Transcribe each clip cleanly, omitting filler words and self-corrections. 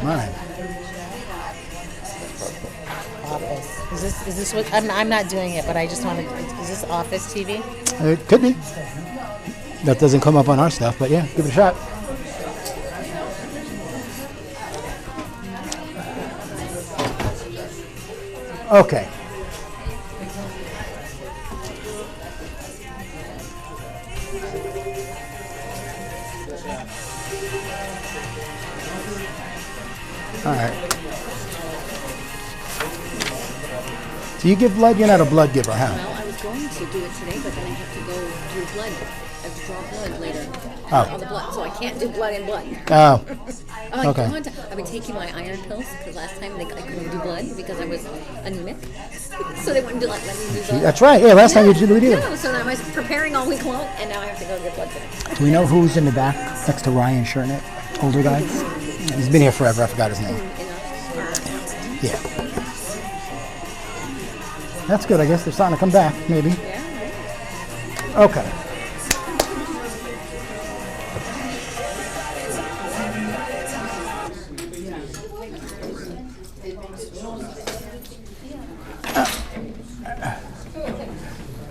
right. Office. Is this what I'm not doing it, but I just want to. Is this Office TV? It could be. That doesn't come up on our stuff, but yeah, give it a shot. Okay. All right. Do you give blood? You're not a blood giver, huh? Well, I was going to do it today, but then I have to go do blood. I have to draw blood later on the blood, so I can't do blood and blood. Oh. Okay. I've been taking my iron pills because last time I couldn't do blood because I was anemic, so they wouldn't let me do blood. That's right. Yeah, last time you did it. No, so now I was preparing all week long, and now I have to go get blood today. Do we know who's in the back next to Ryan Shernett? Older guy? He's been here forever. I forgot his name. Yeah. That's good. I guess they're starting to come back, maybe. Yeah. Okay.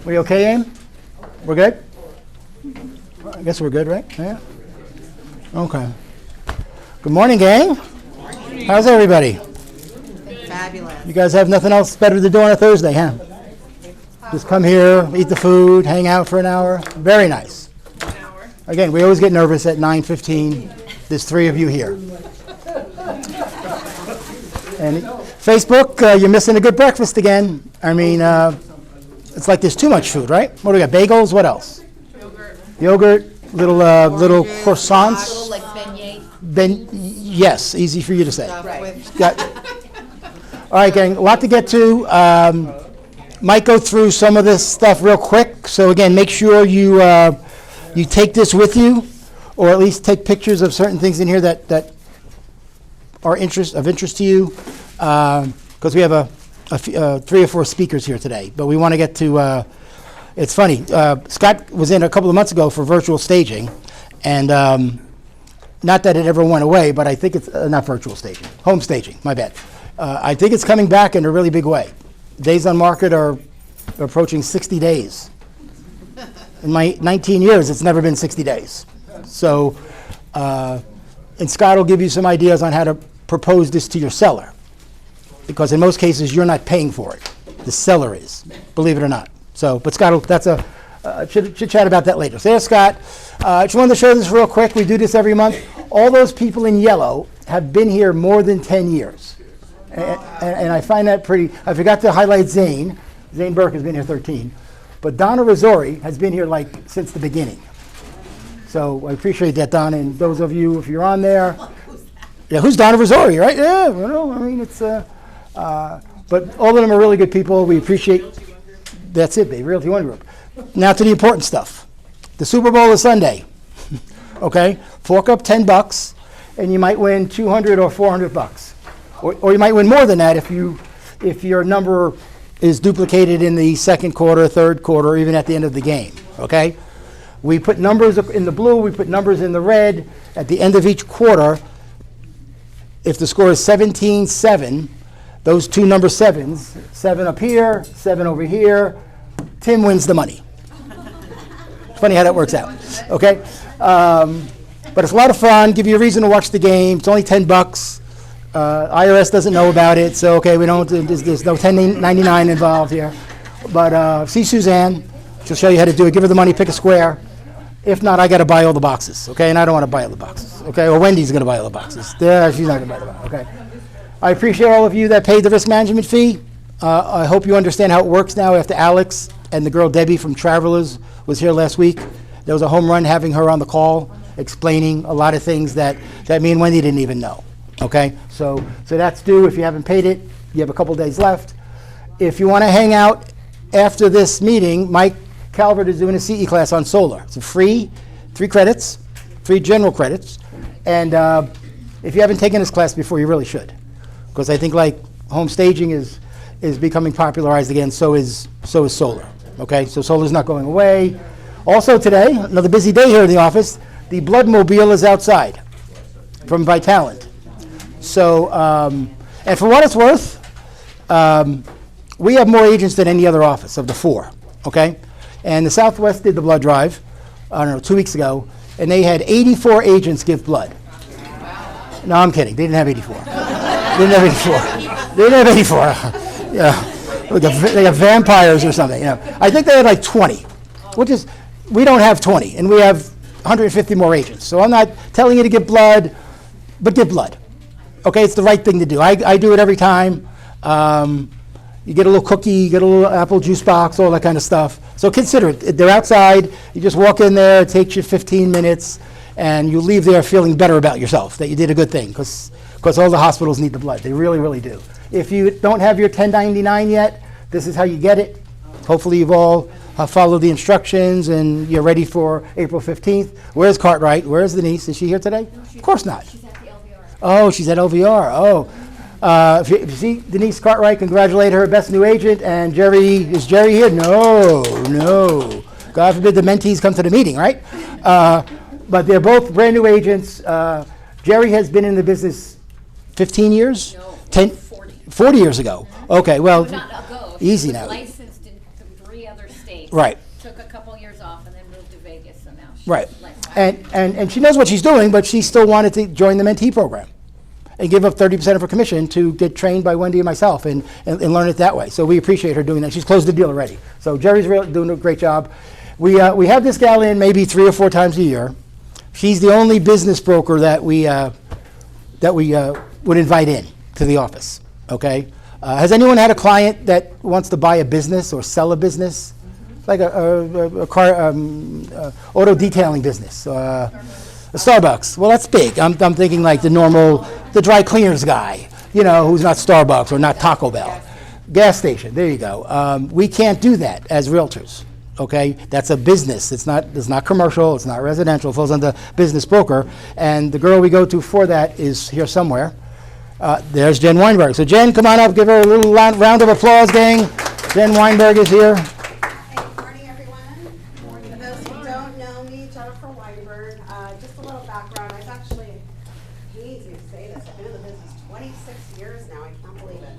We okay, Aim? We're good? I guess we're good, right? Yeah? Okay. Good morning, gang. How's everybody? Fabulous. You guys have nothing else better to do on a Thursday, huh? Just come here, eat the food, hang out for an hour. Very nice. An hour. Again, we always get nervous at 9:15. There's 3 of you here. And Facebook, you're missing a good breakfast again. I mean, it's like there's too much food, right? What do we got? Bagels? What else? Yogurt, little croissants. Like beignet. Yes, easy for you to say. Right. All right, gang, a lot to get to. Might go through some of this stuff real quick. So again, make sure you take this with you, or at least take pictures of certain things in here that are of interest to you, because we have 3 or 4 speakers here today. But we want to get to. It's funny. Scott was in a couple of months ago for virtual staging, and not that it ever went away, but I think it's not virtual staging, home staging. My bad. I think it's coming back in a really big way. Days on market are approaching 60 days. In my 19 years, it's never been 60 days. So, and Scott will give you some ideas on how to propose this to your seller, because in most cases, you're not paying for it. The seller is, believe it or not. So, but Scott, that's chit chat about that later. So there's Scott. Just wanted to show this real quick. We do this every month. All those people in yellow have been here more than 10 years. And I find that pretty. I forgot to highlight Zane. Zane Burke has been here 13. But Donna Rizzori has been here like since the beginning. So I appreciate that, Donna. And those of you, if you're on there. Yeah, who's Donna Rizzori, right? Yeah, well, I mean, it's. But all of them are really good people. We appreciate. That's it, baby. Realty One Group. Now to the important stuff. The Super Bowl is Sunday. Okay? Fork up $10, and you might win $200 or $400. Or you might win more than that if your number is duplicated in the second quarter, third quarter, or even at the end of the game. Okay? We put numbers in the blue, we put numbers in the red. At the end of each quarter, if the score is 17-7, those 2 number 7s, 7 up here, 7 over here, Tim wins the money. Funny how that works out. Okay? But it's a lot of fun. Give you a reason to watch the game. It's only $10. IRS doesn't know about it, so okay, we don't. There's no 1099 involved here. But see Suzanne. She'll show you how to do it. Give her the money. Pick a square. If not, I got to buy all the boxes. Okay, and I don't want to buy all the boxes. Okay, or Wendy's going to buy all the boxes. Yeah, she's not going to buy the boxes. Okay. I appreciate all of you that paid the risk management fee. I hope you understand how it works now. After Alex and the girl Debbie from Travelers was here last week, there was a home run having her on the call, explaining a lot of things that me and Wendy didn't even know. Okay, so that's due. If you haven't paid it, you have a couple days left. If you want to hang out after this meeting, Mike Calvert is doing a CE class on solar. It's a free 3 credits, 3 general credits. And if you haven't taken this class before, you really should, because I think like home staging is becoming popularized again. So is solar. Okay, so solar's not going away. Also today, another busy day here in the office. The Bloodmobile is outside from Vitalent. So, and for what it's worth, we have more agents than any other office of the 4, okay? And the Southwest did the blood drive, I don't know, 2 weeks ago, and they had 84 agents give blood. No, I'm kidding. They didn't have 84. They didn't have 84. Yeah. They have vampires or something. You know. I think they had like 20, which is, we don't have 20, and we have 150 more agents. So I'm not telling you to give blood, but give blood. Okay, it's the right thing to do. I do it every time. You get a little cookie, you get a little apple juice box, all that kind of stuff. So consider it. They're outside. You just walk in there. It takes you 15 minutes, and you leave there feeling better about yourself, that you did a good thing, because all the hospitals need the blood. They really, really do. If you don't have your 1099 yet, this is how you get it. Hopefully you've all followed the instructions and you're ready for April 15th. Where's Cartwright? Where's Denise? Is she here today? Of course not. She's at the LVR. Oh, she's at LVR. Oh. If you see Denise Cartwright, congratulate her, best new agent. And Jerry, is Jerry here? No. God forbid the mentees come to the meeting, right? But they're both brand new agents. Jerry has been in the business 15 years? No, 40 years ago. Okay, well, Not ago. easy She now. was licensed in 3 other states. Right. Took a couple years off and then moved to Vegas, so now she's Right. licensed. And she knows what she's doing, but she still wanted to join the mentee program and give up 30% of her commission to get trained by Wendy and myself and learn it that way. So we appreciate her doing that. She's closed the deal already. So Jerry's really doing a great job. We have this gal in maybe 3 or 4 times a year. She's the only business broker that we would invite in to the office, okay? Has anyone had a client that wants to buy a business or sell a business? Like a car, auto detailing business, a Starbucks. Well, that's big. I'm thinking like the dry cleaners guy, you know, who's not Starbucks or not Taco Bell. Gas station, there you go. We can't do that as realtors, okay? That's a business. It's not commercial, it's not residential, it falls under business broker. And the girl we go to for that is here somewhere. There's Jen Weinberg. So Jen, come on up, give her a little round of applause, gang. Jen Weinberg is here. Hey, good morning, everyone. For those who don't know me, Jennifer Weinberg. Just a little background. I've actually, easy to say this, I've been in the business 26 years now. I can't believe it.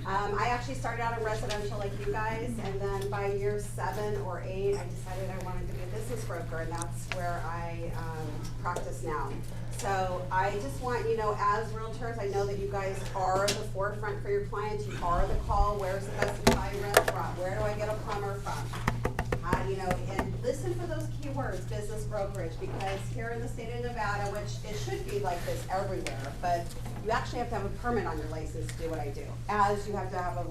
I actually started out in residential like you guys, and then by year 7 or 8, I decided I wanted to be a business broker, and that's where I practice now. So I just want, you know, as realtors, I know that you guys are the forefront for your clients. You are the call. Where's the best Italian restaurant? Where do I get a plumber from? You know, and listen for those keywords, business brokerage, because here in the state of Nevada, which it should be like this everywhere, but you actually have to have a permit on your license to do what I do, as you have to have a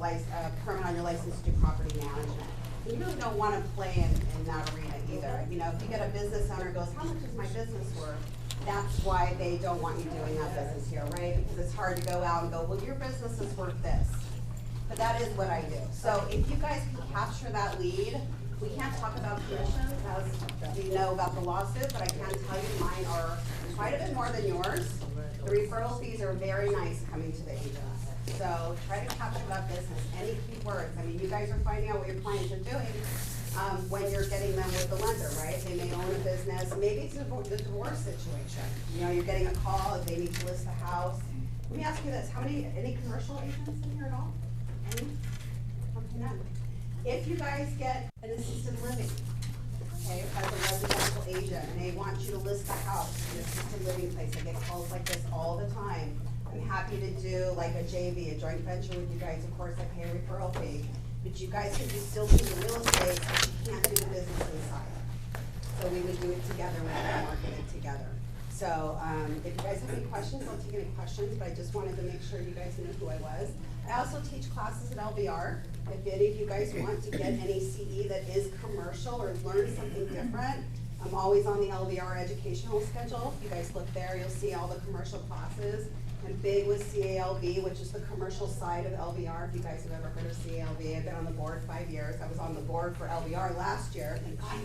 permit on your license to do property management. And you really don't want to play in that arena either. You know, if you get a business owner who goes, how much is my business worth? That's why they don't want you doing that business here, right? Because it's hard to go out and go, well, your business is worth this. But that is what I do. So if you guys can capture that lead, we can't talk about commissions, as you know about the lawsuit, but I can tell you mine are quite a bit more than yours. The referral fees are very nice coming to the agents. So try to capture that business, any keywords. I mean, you guys are finding out what your clients are doing when you're getting them with the lender, right? They may own a business, maybe it's a divorce situation. You know, you're getting a call, they need to list the house. Let me ask you this, any commercial agents in here at all? Any? Okay, none. If you guys get an assisted living, okay, as a residential agent, and they want you to list the house, an assisted living place, I get calls like this all the time. I'm happy to do like a JV, a joint venture with you guys. Of course, I pay a referral fee. But you guys could still do the real estate, but you can't do the business inside. So we would do it together, we would market it together. So if you guys have any questions, I'll take any questions, but I just wanted to make sure you guys knew who I was. I also teach classes at LVR. If any of you guys want to get any CE that is commercial or learn something different, I'm always on the LVR educational schedule. If you guys look there, you'll see all the commercial classes. I'm big with CALV, which is the commercial side of LVR. If you guys have ever heard of CALV, I've been on the board 5 years. I was on the board for LVR last year. Thank God.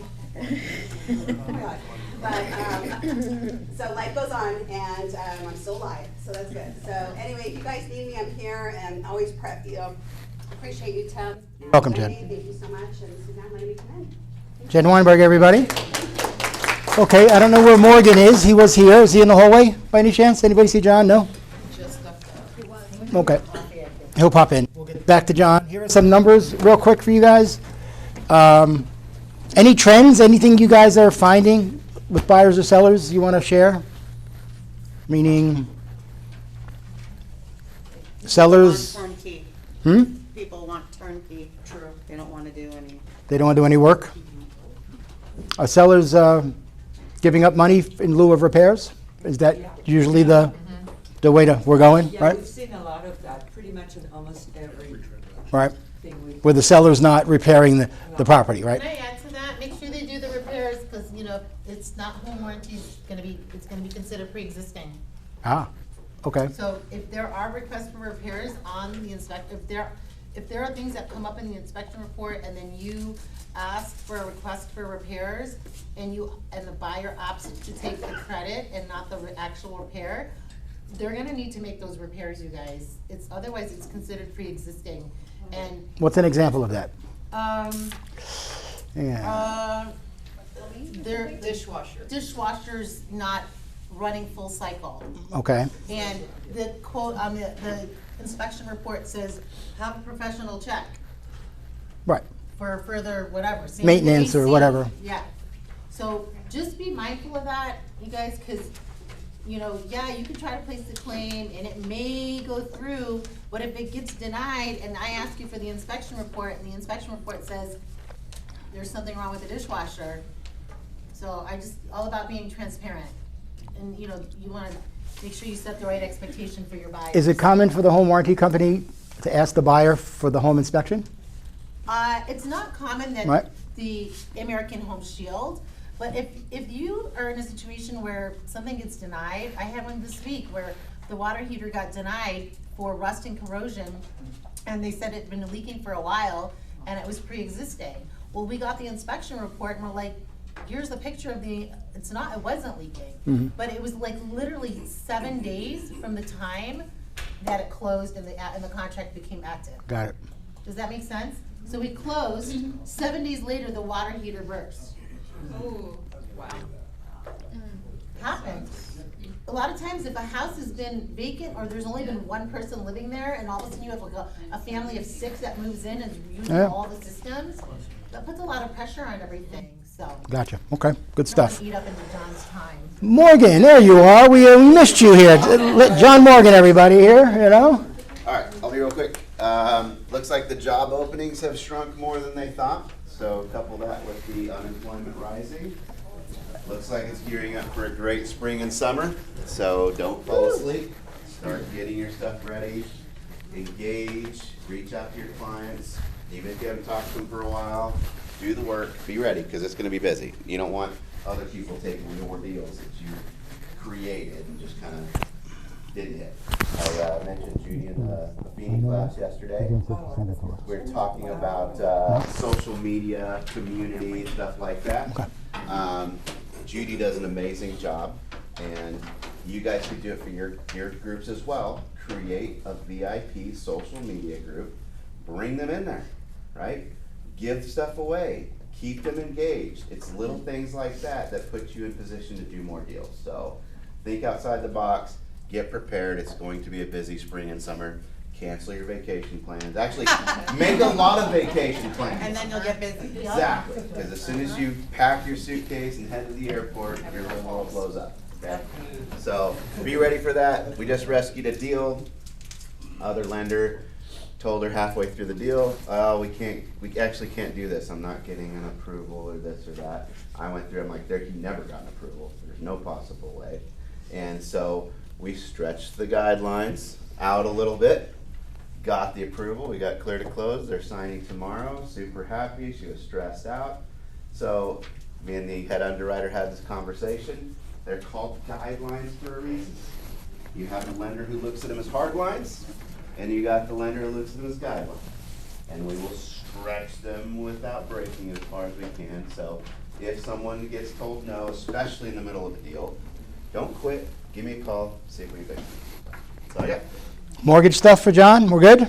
Oh my God. But, so life goes on, and I'm still alive, so that's good. So anyway, if you guys need me, I'm here, and always appreciate you, Tim. Welcome, Jen. Thank you so much, and Suzanne, letting me come in. Jen Weinberg, everybody. Okay, I don't know where Morgan is. He was here. Is he in the hallway by any chance? Anybody see John? No? Okay. He'll pop in. We'll get back to John. Here are some numbers real quick for you guys. Any trends, anything you guys are finding with buyers or sellers you want to share? Meaning sellers, Turnkey. People want turnkey. True. They don't want to do any. they don't want to do any work? Are sellers giving up money in lieu of repairs? Is that usually the way we're going, Yeah, right? we've seen a lot of that, pretty much in almost every Right. thing we. Where the seller's not repairing the property, right? Can I add to that? Make sure they do the repairs, because, you know, it's not home warranty, it's gonna be considered pre-existing. Ah, okay. So if there are requests for repairs on the if there are things that come up in the inspection report and then you ask for a request for repairs and the buyer opts to take the credit and not the actual repair, they're gonna need to make those repairs, you guys. Otherwise it's considered pre-existing. And, What's an example of that? Yeah. their dishwasher's not running full cycle. Okay. And the quote on the inspection report says, have a professional check Right. for further whatever. same Maintenance or AC. whatever. Yeah. So just be mindful of that, you guys, because, you know, yeah, you can try to place the claim and it may go through, but if it gets denied and I ask you for the inspection report and the inspection report says there's something wrong with the dishwasher, so all about being transparent. And, you know, you want to make sure you set the right expectation for your buyers. Is it common for the home warranty company to ask the buyer for the home inspection? It's not common Right. that the American Home Shield, but if you are in a situation where something gets denied, I had one this week where the water heater got denied for rust and corrosion, and they said it'd been leaking for a while, and it was pre-existing. Well, we got the inspection report, and we're like, here's the picture of it wasn't leaking. But it was like literally 7 days from the time that it closed and the contract became active. Got it. Does that make sense? So we closed, 7 days later, the water heater burst. Ooh, wow. Happens. A lot of times if a house has been vacant or there's only been one person living there and all of a sudden you have like a family of 6 that moves in and is using Yeah. all the systems, that puts a lot of pressure on everything, so. Gotcha. Okay. Good Don't wanna stuff. eat up into John's time. Morgan, there you are. We missed you here. John Morgan, everybody here, you know? All right, I'll be real quick. Looks like the job openings have shrunk more than they thought. So couple that with the unemployment rising. Looks like it's gearing up for a great spring and summer. So don't fall asleep. Start getting your stuff ready. Engage. Reach out to your clients. Even if you haven't talked to them for a while, do the work. Be ready because it's going to be busy. You don't want other people taking more deals that you created and just kind of didn't hit. I mentioned Judy in the Beanie class yesterday. We're talking about social media, community, stuff like that. Judy does an amazing job, and you guys could do it for your groups as well. Create a VIP social media group, bring them in there, right? Give stuff away, keep them engaged. It's little things like that that put you in position to do more deals. So think outside the box. Get prepared. It's going to be a busy spring and summer. Cancel your vacation plans. Actually, make a lot of vacation plans. And then you'll get busy. Exactly. Because as soon as you pack your suitcase and head to the airport, your whole world blows up. Okay? So be ready for that. We just rescued a deal. Other lender told her halfway through the deal, we actually can't do this. I'm not getting an approval or this or that. I went through, I'm like, you never got an approval. There's no possible way. And so we stretched the guidelines out a little bit, got the approval, we got clear to close. They're signing tomorrow, super happy. She was stressed out. So me and the head underwriter had this conversation. They're called guidelines for a reason. You have a lender who looks at them as hard lines, and you got the lender who looks at them as guidelines. And we will stretch them without breaking as far as we can. So if someone gets told no, especially in the middle of a deal, don't quit. Give me a call, see if we can. So yeah. Mortgage stuff for John? We're good?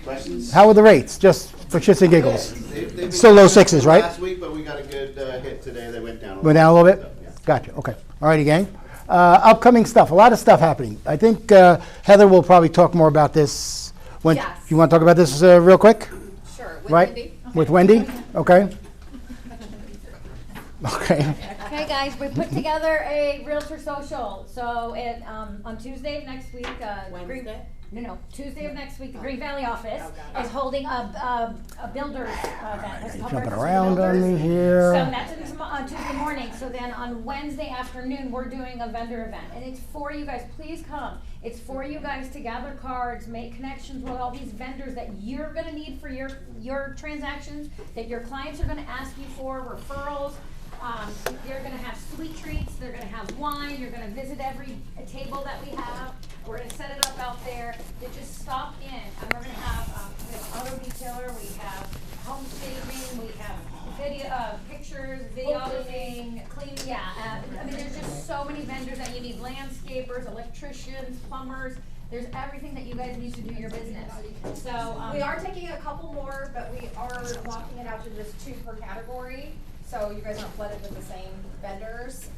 Questions? How are the rates? Just for shits and giggles? They've been Still low sixes, right? Last week, but we got a good hit today. They went down a little bit. Went down a little bit? So, yeah. Gotcha, okay. All righty, gang. Upcoming stuff, a lot of stuff happening. I think Heather will probably talk more about this. Yes. You want to talk about this real quick? Sure. With Right? Wendy. With Wendy? Okay. Okay. Okay, guys, we put together a Realtor Social. So on Tuesday of next week, Wednesday? Tuesday of next week, the Green Valley office is holding a builders event. It's called Jumping Breakfast with around on Builders. me here. So that's on Tuesday morning. So then on Wednesday afternoon, we're doing a vendor event. And it's for you guys. Please come. It's for you guys to gather cards, make connections with all these vendors that you're going to need for your transactions, that your clients are going to ask you for, referrals. They're going to have sweet treats. They're going to have wine. You're going to visit every table that we have. We're going to set it up out there. You just stop in. And we're going to have we have auto detailer. We have home staging. We have video, pictures, videography, cleaning. Yeah. I mean, there's just so many vendors that you need: landscapers, electricians, plumbers. There's everything that you guys need to do your business. So We are taking a couple more, but we are locking it out to just 2 per category. So you guys aren't flooded with the same vendors.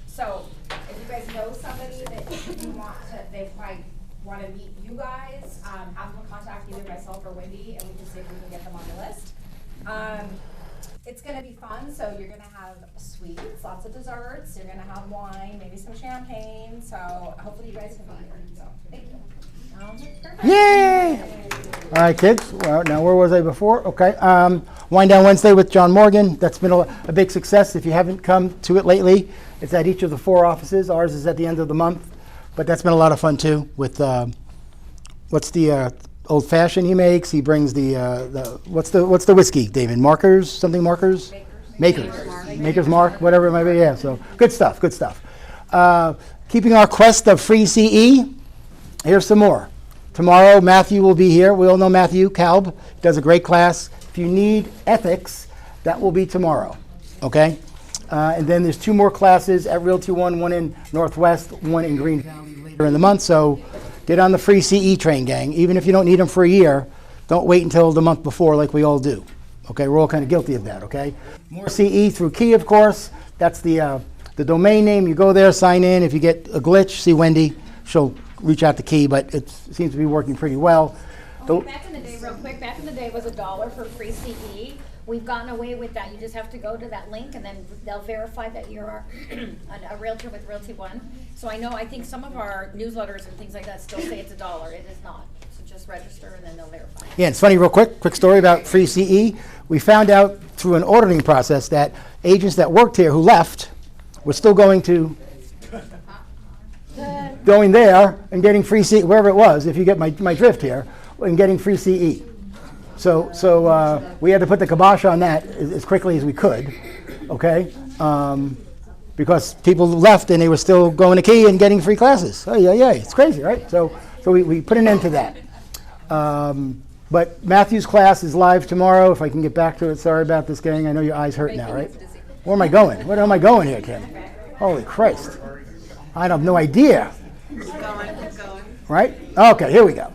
So if you guys know somebody that you want to, they might want to meet you guys, have them contact either myself or Wendy, and we can see if we can get them on the list. It's going to be fun. So you're going to have sweets, lots of desserts. You're going to have wine, maybe some champagne. So hopefully you guys can be here. So thank you. Yay! All right, kids. Well, now, where was I before? Okay. Wind Down Wednesday with John Morgan. That's been a big success. If you haven't come to it lately, it's at each of the 4 offices. Ours is at the end of the month. But that's been a lot of fun, too, with what's the old fashioned he makes. He brings the what's the whiskey, David? Markers? Something Markers? Maker's Mark, whatever it might be. Yeah, so good stuff, good stuff. Keeping our quest of free CE, here's some more. Tomorrow, Matthew will be here. We all know Matthew Kalb. He does a great class. If you need ethics, that will be tomorrow, okay? And then there's 2 more classes at Realty One in Northwest, one in Green Valley later in the month. So get on the free CE train, gang. Even if you don't need them for a year, don't wait until the month before like we all do. Okay, we're all kind of guilty of that, okay? More CE through Key, of course. That's the domain name. You go there, sign in. If you get a glitch, see Wendy. She'll reach out to Key, but it seems to be working pretty well. Back in the day, real quick, back in the day was $1 for free CE. We've gotten away with that. You just have to go to that link and then they'll verify that you're a realtor with Realty One. So I think some of our newsletters and things like that still say it's $1. It is not. So just register and then they'll verify. Yeah, it's funny, real quick story about free CE. We found out through an auditing process that agents that worked here who left were still going there and getting free CE, wherever it was, if you get my drift here, and getting free CE. So we had to put the kibosh on that as quickly as we could, okay? Because people left and they were still going to Key and getting free classes. Oh, yeah, it's crazy, right? So we put an end to that. But Matthew's class is live tomorrow. If I can get back to it, sorry about this, gang. I know your eyes hurt now, right? Where am I going? Where am I going here, Kim? Holy Christ. I have no idea. Keep going. Right? Okay, here we go.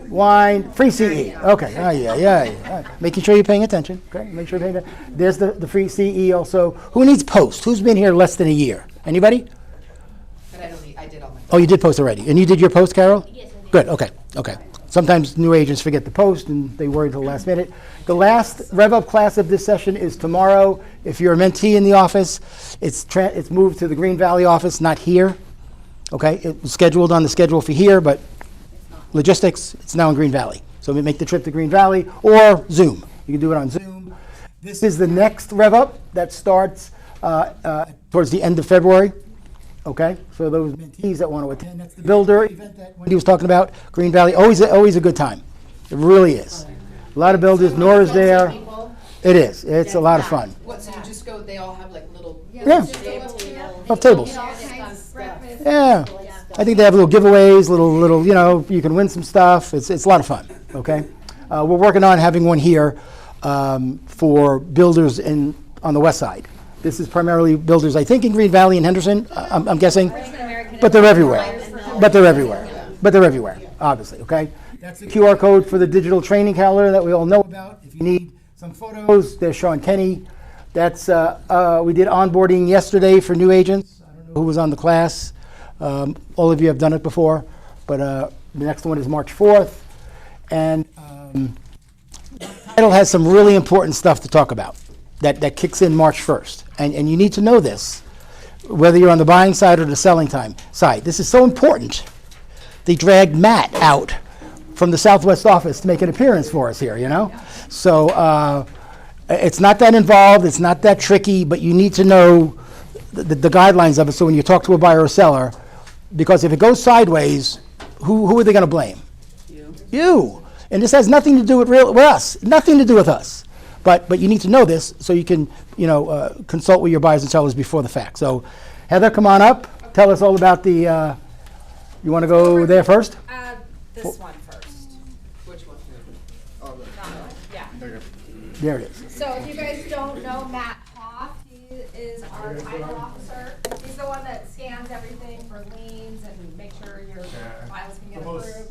Wine, free CE. Okay, yeah. Making sure you're paying attention. Okay, make sure you're paying attention. There's the free CE also. Who needs post? Who's been here less than a year? Anybody? But I did all my. Oh, you did post already. And you did your post, Carol? Yes, I did. Good, okay. Sometimes new agents forget to post and they worry until the last minute. The last rev-up class of this session is tomorrow. If you're a mentee in the office, it's moved to the Green Valley office, not here. Okay, it was scheduled on the schedule for here, but logistics, it's now in Green Valley. So we make the trip to Green Valley or Zoom. You can do it on Zoom. This is the next rev-up that starts towards the end of February. Okay, so those mentees that want to attend, that's the builder event that Wendy was talking about. Green Valley, always a good time. It really is. A lot of builders. Nora's there. It is. It's a lot of fun. What, so you just go, they all have like little. Yeah. Of tables. Yeah. I think they have little giveaways, little, you can win some stuff. It's a lot of fun, okay? We're working on having one here for builders on the west side. This is primarily builders, I think, in Green Valley and Henderson, I'm guessing. But they're everywhere. But they're everywhere, obviously, okay? That's the QR code for the digital training calendar that we all know about. If you need some photos, there's Sean Kenny. That's we did onboarding yesterday for new agents. I don't know who was on the class. All of you have done it before, but the next one is March 4th. And Title has some really important stuff to talk about that kicks in March 1st. And you need to know this, whether you're on the buying side or the selling side. This is so important. They dragged Matt out from the Southwest office to make an appearance for us here, you know? So it's not that involved, it's not that tricky, but you need to know the guidelines of it, so when you talk to a buyer or seller, because if it goes sideways, who are they gonna blame? You. And this has nothing to do with us, nothing to do with us. But you need to know this so you can, consult with your buyers and sellers before the fact. So Heather, come on up, tell us all about the, you wanna go there first? This one first. Which one? Yeah. There it is. So if you guys don't know Matt Hoff, he is our title officer. He's the one that scans everything for liens and make sure your files can get approved.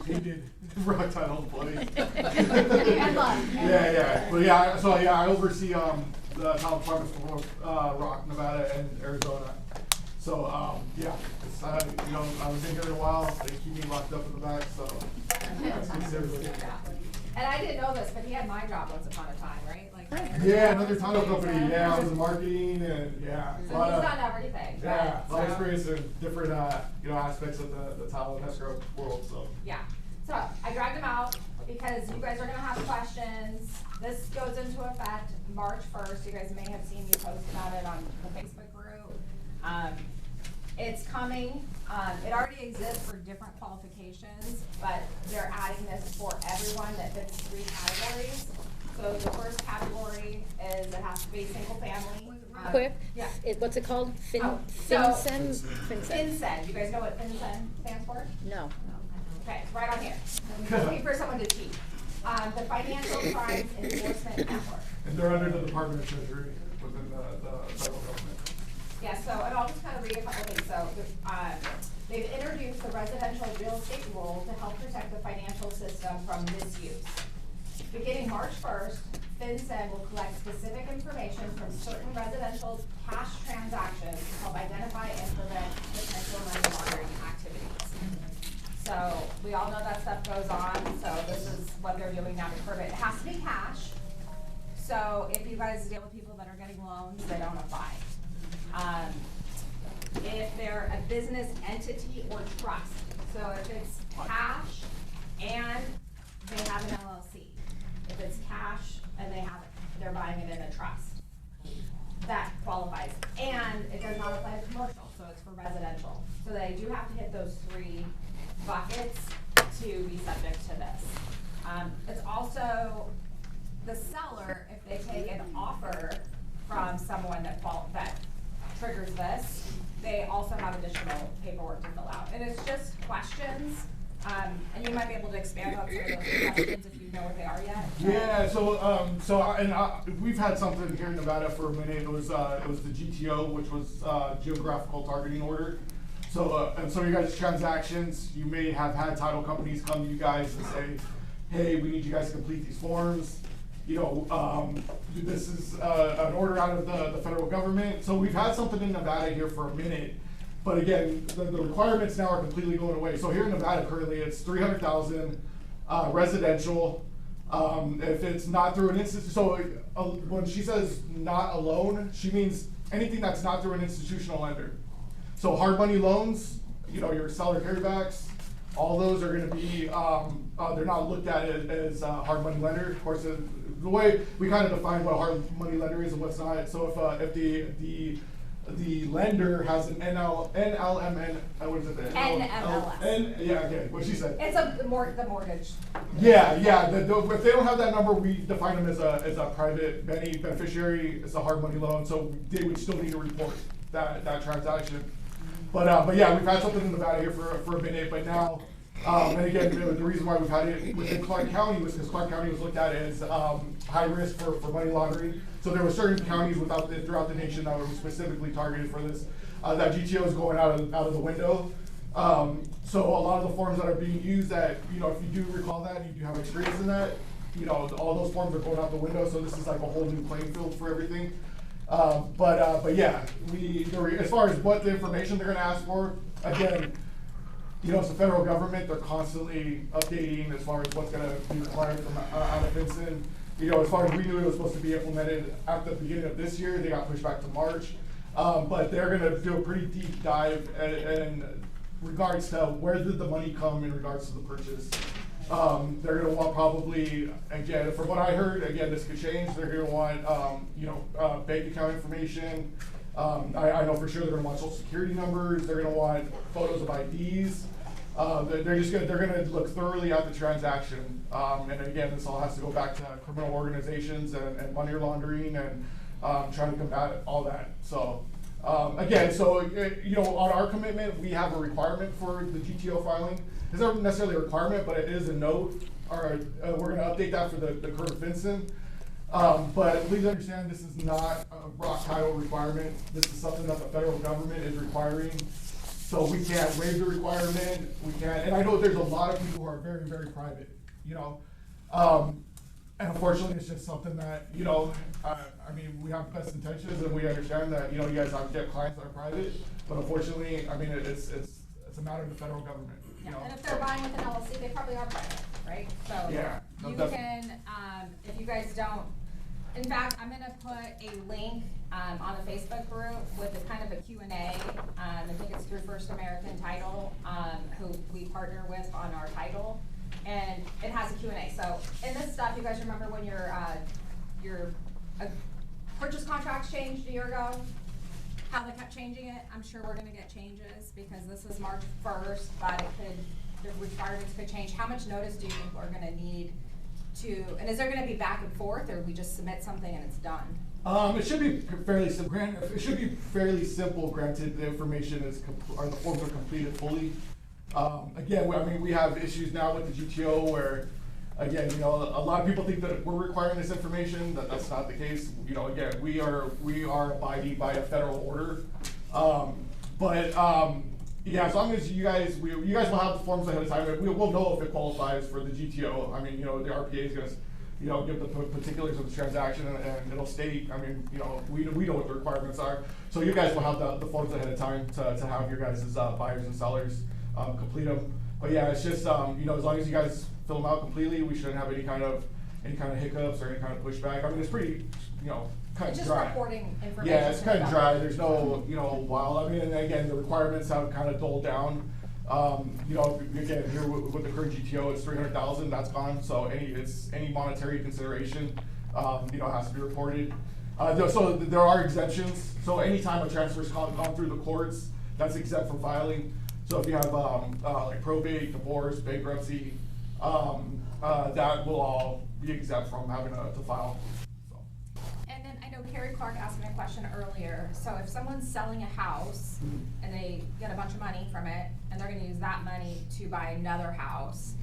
He did ROC Title, buddy. And luck. Yeah. But yeah, so yeah, I oversee the title departments for ROC, Nevada, and Arizona. So yeah, it's, I was in here a while. They keep me locked up in the back, so that's considerably. And I didn't know this, but he had my job once upon a time, right? Yeah, another title company. Yeah, I was in marketing and yeah. So he's done everything. Yeah, a lot of experience in different aspects of the title and escrow world. So yeah. So I dragged him out because you guys are gonna have questions. This goes into effect March 1st. You guys may have seen me post about it on the Facebook group. It's coming. It already exists for different qualifications, but they're adding this for everyone that fits 3 categories. So the first category is it has to be single family. Quick, Yeah. what's it called? So- FinCEN? FinCEN. You guys know what FinCEN stands for? No. Okay, it's right on here. I'm looking for someone to cheat. The Financial Crimes Enforcement Network. and they're under the Department of Treasury within the federal government. Yeah, so, and I'll just kind of read a couple things. So, they've introduced the residential real estate rule to help protect the financial system from misuse. Beginning March 1st, FinCEN will collect specific information from certain residential cash transactions to help identify and prevent potential money laundering activities. So, we all know that stuff goes on, so this is what they're doing now to curb it. It has to be cash. So, if you guys deal with people that are getting loans, they don't apply. If they're a business entity or trust, so if it's cash and they have an LLC, if it's cash and they're buying it in a trust, that qualifies. And it does not apply to commercial, so it's for residential. So they do have to hit those 3 buckets to be subject to this. It's also the seller, if they take an offer from someone that triggers this, they also have additional paperwork to fill out. And it's just questions, and you might be able to expand on some of those questions if you know what they are yet. Yeah, we've had something here in Nevada for a minute. It was the GTO, which was geographical targeting order. So, and some of you guys' transactions, you may have had title companies come to you guys and say, hey, we need you guys to complete these forms. This is an order out of the federal government. So we've had something in Nevada here for a minute, but again, the requirements now are completely going away. So here in Nevada currently, it's 300,000 residential. If it's not through an institution, so when she says not a loan, she means anything that's not through an institutional lender. So hard money loans, your seller carrybacks, all those are going to be, they're not looked at as a hard money lender. Of course, the way we kind of define what a hard money lender is and what's not. So if the lender has an NLMN, what is it? NMLS. Yeah, okay, what she said. It's the mortgage. Yeah. If they don't have that number, we define them as a private beneficiary. It's a hard money loan, so they would still need to report that transaction. But yeah, we've had something in Nevada here for a minute, but now, and again, the reason why we've had it within Clark County was because Clark County was looked at as high risk for money laundering. So there were certain counties throughout the nation that were specifically targeted for this. That GTO is going out of the window. So a lot of the forms that are being used that, if you do recall that, you do have experience in that, all those forms are going out the window. So this is like a whole new playing field for everything. But yeah, as far as what the information they're gonna ask for, again, you know, it's the federal government, they're constantly updating as far as what's gonna be required from out of Vincent. You know, as far as we knew, it was supposed to be implemented at the beginning of this year, they got pushed back to March. But they're gonna do a pretty deep dive in regards to where did the money come in regards to the purchase. They're gonna want probably, again, from what I heard, again, this could change, they're gonna want, bank account information. I know for sure they're gonna want social security numbers, they're gonna want photos of IDs. They're gonna look thoroughly at the transaction. And again, this all has to go back to criminal organizations and money laundering and, trying to combat all that. So, again, on our commitment, we have a requirement for the GTO filing. It's not necessarily a requirement, but it is a note, or we're gonna update that for the current Vincent. But please understand, this is not a ROC Title requirement. This is something that the federal government is requiring. So we can't waive the requirement, we can't, and I know there's a lot of people who are very, very private, you know? And unfortunately, it's just something that, you know, I mean, we have best intentions and we understand that, you know, you guys have get clients that are private, but unfortunately, I mean, it's a matter of the federal government, you know? And if they're buying with an LLC, they probably are private, right? So Yeah, no, you definitely. can, if you guys don't, in fact, I'm gonna put a link on the Facebook group with a kind of a Q&A. I think it's through First American Title, who we partner with on our title, and it has a Q&A. So in this stuff, you guys remember when your purchase contracts changed a year ago? How they kept changing it? I'm sure we're gonna get changes because this is March 1st, but the requirements could change. How much notice do you think we're gonna need to, and is there gonna be back and forth, or we just submit something and it's done? It should be fairly simple. It should be fairly simple. Granted, the information the forms are completed fully. Again, I mean, we have issues now with the GTO where, again, you know, a lot of people think that we're requiring this information. That's not the case. You know, again, we are abiding by a federal order. Yeah, as long as you guys will have the forms ahead of time. We'll know if it qualifies for the GTO. I mean, you know, the RPA is gonna, you know, give the particulars of the transaction and it'll state, I mean, you know, we know what the requirements are. So you guys will have the forms ahead of time to have your guys' buyers and sellers complete them. But yeah, it's just, you know, as long as you guys fill them out completely, we shouldn't have any kind of hiccups or any kind of pushback. I mean, it's pretty, you know, kind of Just dry. reporting information. Yeah, it's to kind the of dry. government. There's no, you know, wild. I mean, and again, the requirements have kind of dulled down. You know, again, here with the current GTO, it's 300,000. That's gone. So any monetary consideration, you know, has to be reported. So there are exemptions. So anytime a transfer's gone through the courts, that's exempt from filing. So if you have like probate, divorce, bankruptcy, that will all be exempt from having to file. So. And then I know Carrie Clark asked me a question earlier. So if someone's selling a house and they get a bunch of money from it, and they're gonna use that money to buy another house.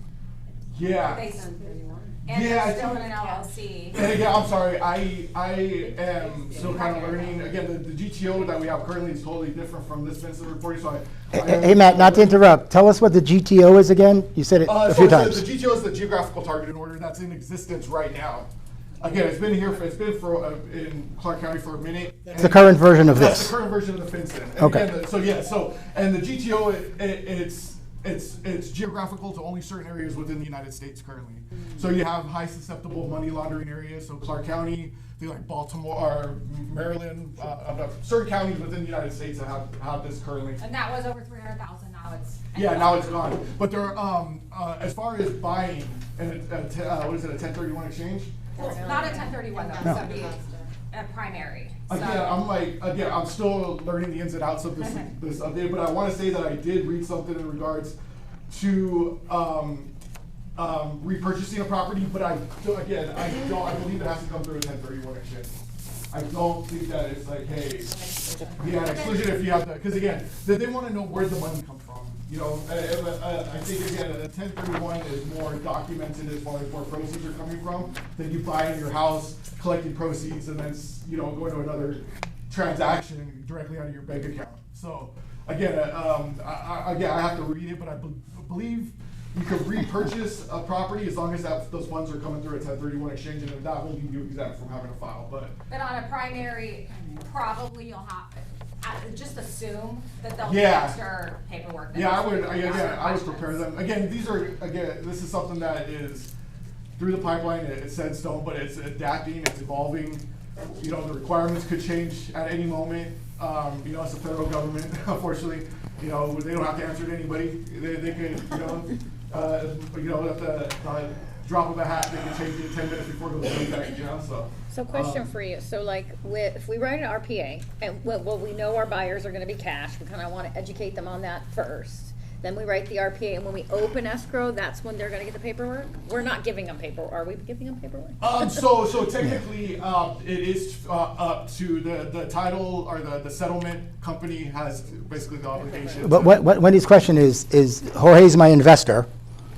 Yeah. And Yeah, they're still in an LLC. And again, I'm sorry, I am still kind of learning. Again, the GTO that we have currently is totally different from this Vincent reporting, so Hey, Matt, not to interrupt. Tell us what the GTO is again. You said it a few times. The GTO is the geographical targeted order that's in existence right now. Again, it's been in Clark County for a minute. It's the current version of That's this. the current version of the Vincent. And Okay. Again, and the GTO, it's geographical to only certain areas within the United States currently. So you have high susceptible money laundering areas, so Clark County, like Baltimore, or Maryland, certain counties within the United States that have this currently. And that was over 300,000. Now it's. Yeah, now it's gone. But there are, as far as buying, and what is it, a 1031 exchange? Well, it's not a 1031 though, No. so it'd be a primary. Again, I'm still learning the ins and outs of this update, but I want to say that I did read something in regards to repurchasing a property, but I believe it has to come through a 1031 exchange. I don't think that it's like, hey, yeah, exclusion if you have to, because again, they want to know where the money comes from. You know, I think again, a 1031 is more documented as far as where proceeds are coming from than you buying your house, collecting proceeds, and then, you know, going to another transaction directly out of your bank account. So again, I have to read it, but I believe You could repurchase a property as long as those funds are coming through a 1031 exchange, and that will leave you exempt from having to file. But on a primary, probably you'll have, just assume that they'll do Yeah. extra paperwork. that yeah, needs to be done. I would prepare them. Again, this is something that is through the pipeline. It's set in stone, but it's adapting, it's evolving. You know, the requirements could change at any moment. You know, it's the federal government, unfortunately. You know, they don't have to answer to anybody. They could, at the drop of a hat, they can change it 10 minutes before it goes into effect, you know, so. So question for you, so like, if we write an RPA, and, well, we know our buyers are gonna be cash, we kinda wanna educate them on that first. Then we write the RPA, and when we open escrow, that's when they're gonna get the paperwork? We're not giving them paperwork, are we giving them paperwork? So technically, it is up to the title, or the settlement company has basically the obligation. But Wendy's question is Jorge's my investor,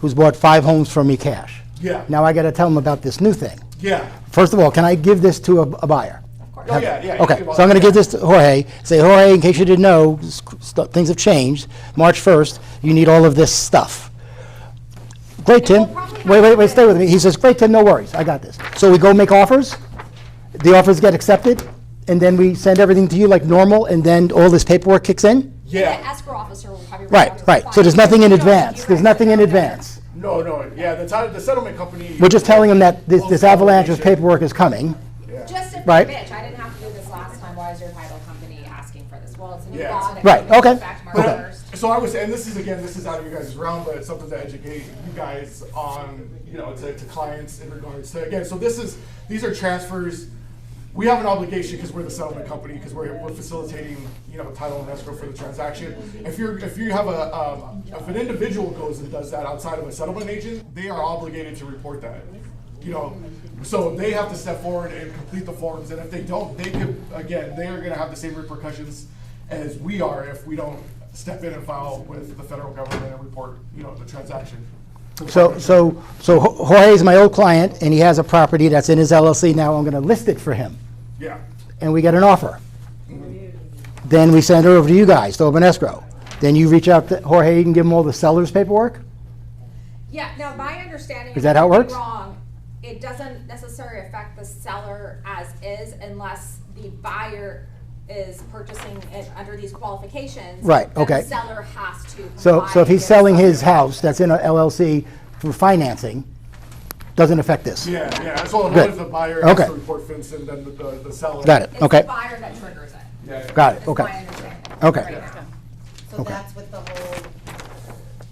who's bought 5 homes from me cash. Yeah. Now I gotta tell him about this new thing. Yeah. First of all, can I give this to a buyer? Oh, yeah. Okay, so I'm gonna give this to Jorge, say, Jorge, in case you didn't know, things have changed. March 1st, you need all of this stuff. Great, Tim. Wait, stay with me. He says, great, Tim, no worries, I got this. So we go make offers, the offers get accepted, and then we send everything to you like normal, and then all this paperwork kicks in? Yeah. The escrow officer will probably. Right. So there's nothing in advance. There's nothing in advance. No, yeah, the settlement company. We're just telling them that this avalanche of paperwork is coming. Just a Right. bitch, I didn't have to do this last time, why is your title company asking for this? Well, it's a new Yeah. law that Right, came into okay. effect March Okay. 1st. So I was, and this is out of you guys' realm, but it's something to educate you guys on, to clients in regards to, again, so these are transfers. We have an obligation because we're the settlement company, because we're facilitating, title and escrow for the transaction. If you have if an individual goes and does that outside of a settlement agent, they are obligated to report that. So they have to step forward and complete the forms, and if they don't, they are gonna have the same repercussions as we are if we don't step in and file with the federal government and report, the transaction. So Jorge is my old client, and he has a property that's in his LLC. Now I'm gonna list it for him, Yeah. and we get an offer. Then we send it over to you guys to open escrow. Then you reach out to Jorge, you can give him all the seller's paperwork? Yeah, now my understanding. Is that how it I could be works? Wrong, it doesn't necessarily affect the seller as is unless the buyer is purchasing it under these qualifications. Right, then okay. the seller has to. So comply if he's with selling their his house that's in a LLC for financing, doesn't affect this? Yeah, so as long Good. as the buyer Okay. has to report FinCEN, then the seller. Got it, It's okay. the buyer that triggers it. Yeah. Got it, Is okay. my understanding. Okay. right now. So Okay. that's with the whole,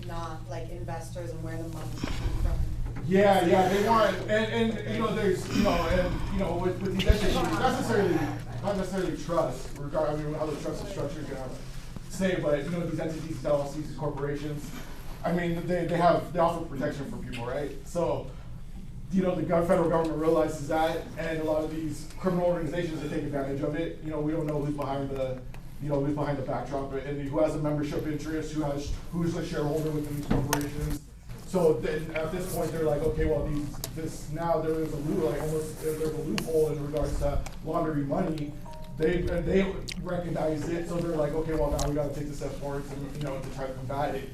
not like investors and where the money comes from. Yeah, they want, and there's, with these entities, not necessarily trust, regarding how the trust is structured, say, but, these entities, LLCs, corporations, I mean, they offer protection for people, right? So, the federal government realizes that, and a lot of these criminal organizations, they take advantage of it. We don't know who's behind the backdrop, and who has a membership interest, who's a shareholder within these corporations. So then at this point, they're like, okay, well, now there is a loophole in regards to laundering money. They recognize it, so they're like, okay, well, now we got to take the step forward to try to combat it,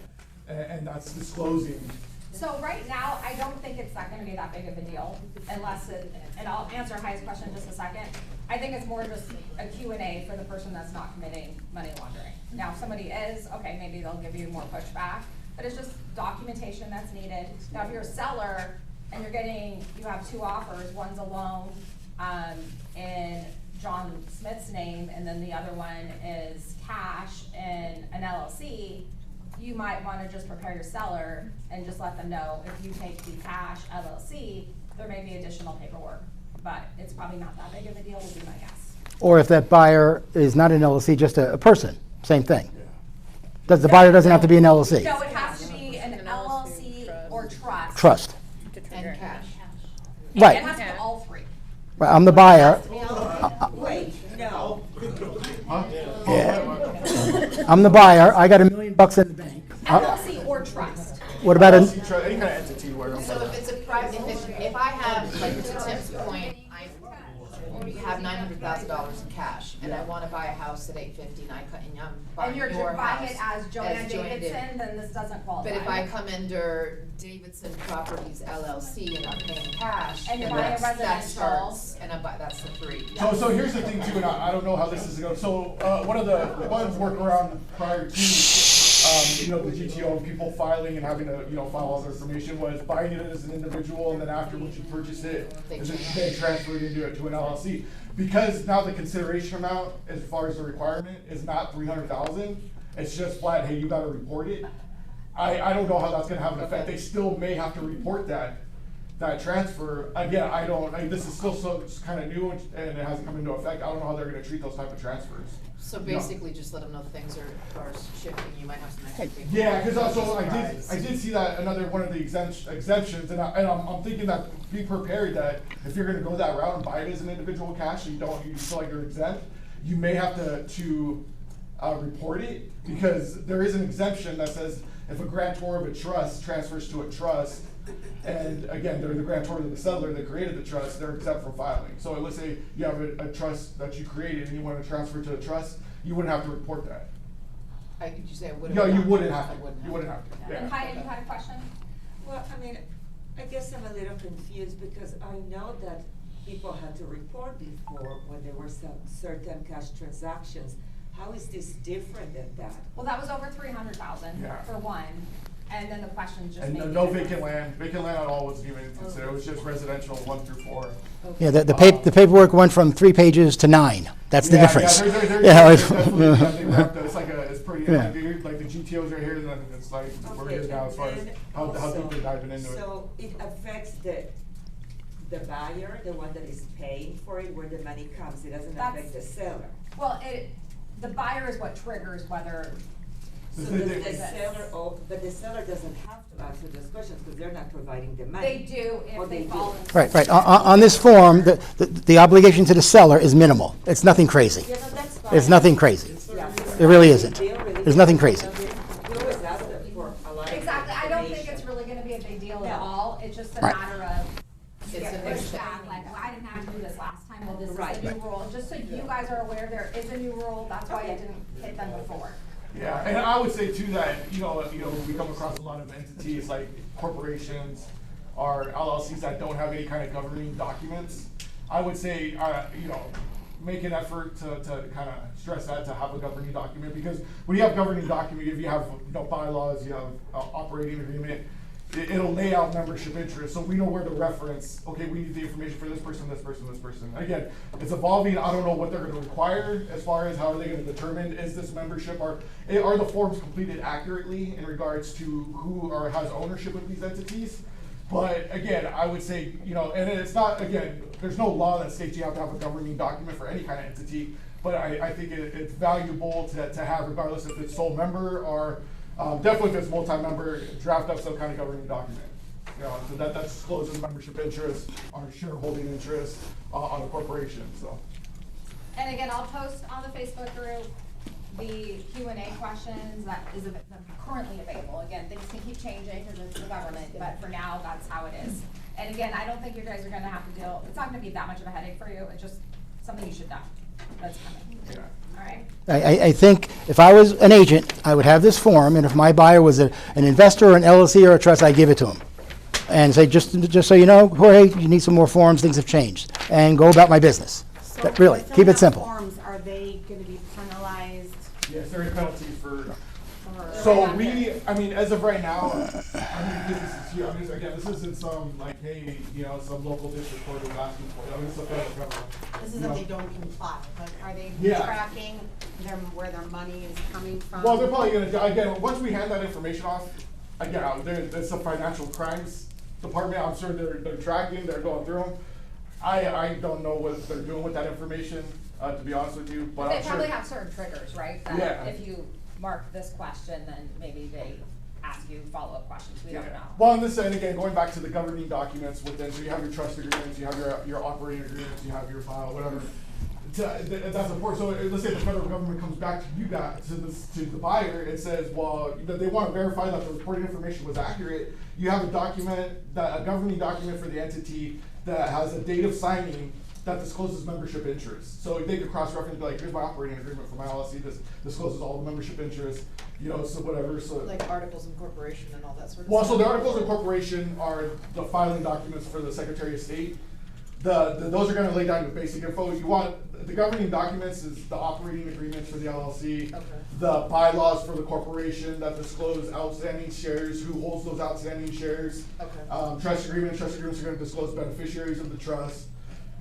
and that's disclosing. So right now, I don't think it's not gonna be that big of a deal unless and I'll answer Hai's question in just a second. I think it's more just a Q&A for the person that's not committing money laundering. Now, if somebody is, okay, maybe they'll give you more pushback, but it's just documentation that's needed. Now, if you're a seller and you have 2 offers, one's a loan, in John Smith's name, and then the other one is cash in an LLC, you might want to just prepare your seller and just let them know if you take the cash LLC, there may be additional paperwork, but it's probably not that big of a deal, would be my guess. Or if that buyer is not an LLC, just a person, same thing. The buyer doesn't have to be an LLC? No, it has to be an LLC or trust. Trust. And cash. Right. It has to be all 3. Right, I'm the buyer. Wait, no. I'm the buyer. I got $1 million in the bank. LLC or trust. What about Any kind of entity where. So if it's a private, if I have, like to Tim's point, I have $900,000 in cash, and I want to buy a house at $850, and I'm and you're your buying it house as Joanne Joanne Davidson, then this doesn't qualify. But if I come under Davidson Properties LLC and I'm paying cash, And you're then buying a that residential. starts, and that's the 3. So here's the thing too, and I don't know how this is going. So one workaround prior to the GTO and people filing and having to file all their information was buying it as an individual, and then after once you purchase it, they transfer it into an LLC. Because now the consideration amount as far as the requirement is not $300,000, it's just flat. Hey, you got to report it. I don't know how that's going to have an effect. They still may have to report that transfer. Again, this is still so kind of new and it hasn't come into effect. I don't know how they're going to treat those type of transfers. So basically, just let them know things are shifting, you might have some extra people. Yeah, because also I did see that another one of the exemptions, and I'm thinking that be prepared that if you're going to go that route and buy it as an individual cash, and you feel like you're exempt, you may have to report it, because there is an exemption that says if a grantor of a trust transfers to a trust, and again, they're the grantor of the settler that created the trust, they're exempt from filing. So let's say you have a trust that you created and you want to transfer to a trust, you wouldn't have to report that. Did you say I wouldn't? No, you wouldn't I have to. wouldn't You wouldn't have to. Yeah. And Heidi, you had a question? Well, I mean, I guess I'm a little confused because I know that people had to report before when there were some certain cash transactions. How is this different than that? Well, that was over 300,000 Yeah. for one, and then the questions just And made no it different. vacant land at all wasn't even considered. It was just residential 1 through 4. Yeah, the paperwork went from 3 pages to 9. That's the difference. It's like it's pretty, like the GTOs right here, and then it's like where it is now as far as how deep they're diving into it. So it affects the buyer, the one that is paying for it, where the money comes. It doesn't affect the seller. Well, the buyer is what triggers whether. So does the seller, but the seller doesn't have to answer those questions because they're not providing the money. They do Or if they they fall do. in. Right. On this form, the obligation to the seller is minimal. It's nothing crazy. Yeah, no, that's fine. It's nothing crazy. Yeah. It really isn't. There's nothing crazy. We always ask them for a lot of Exactly, I don't think information. it's really gonna be a big deal at No. all, it's just a Right. matter of. It's get a new pushed thing. back, like, well, I didn't have to do this last time, well, this Right. is a new rule, just so you guys are aware, there is a new rule, that's why it didn't hit them before. Yeah, and I would say too that, we come across a lot of entities like corporations or LLCs that don't have any kind of governing documents. I would say, make an effort to kind of stress that, to have a governing document, because when you have governing document, if you have bylaws, you have operating agreement, it'll lay out membership interest, so we know where to reference. Okay, we need the information for this person, this person, this person. Again, it's evolving. I don't know what they're going to require as far as how are they going to determine is this membership, or are the forms completed accurately in regards to who or has ownership of these entities. But again, I would say, and it's not, again, there's no law that states you have to have a governing document for any kind of entity, but I think it's valuable to have, regardless if it's sole member or definitely if it's multi-member, draft up some kind of governing document. So that discloses membership interest or shareholding interest on a corporation. So. And again, I'll post on the Facebook group the Q&A questions that is currently available. Again, things can keep changing because it's the government, but for now, that's how it is. And again, I don't think you guys are gonna have to deal, it's not gonna be that much of a headache for you, it's just something you should know that's coming. Yeah. All right? I think if I was an agent, I would have this form, and if my buyer was an investor or an LLC or a trust, I'd give it to him. And say, just so you know, Jorge, you need some more forms, things have changed, and go about my business. So Really, for keep filling it out simple. Forms, are they gonna be penalized? Yes, there is penalty for. for- So as of right now, businesses here, again, this isn't some like, hey, some local district court is asking for it. This is a federal government. This is if they don't comply, but are they Yeah. tracking where their money is coming from? Well, they're probably gonna, again, once we hand that information off, again, there's a financial crimes department, I'm sure they're tracking, they're going through them. I don't know what they're doing with that information, to be honest with you, but They I'm sure. probably have certain triggers, right? Yeah. That if you mark this question, then maybe they ask you follow-up questions, we don't know. Well, and again, going back to the governing documents within, so you have your trust agreements, you have your operating agreements, you have your file, whatever. That's important. So let's say the federal government comes back to you guys, to the buyer, and says, well, they want to verify that the reporting information was accurate. You have a document, a governing document for the entity that has a date of signing that discloses membership interest. So they could cross-reference, be like, here's my operating agreement for my LLC, this discloses all the membership interests, so whatever, so. Like articles of incorporation and all that sort of Well, stuff? so the articles of incorporation are the filing documents for the Secretary of State. Those are gonna lay down the basic info. You want, the governing documents is the operating agreements for the LLC. Okay. The bylaws for the corporation that disclose outstanding shares, who holds those outstanding shares. Okay. Trust agreements are gonna disclose beneficiaries of the trust.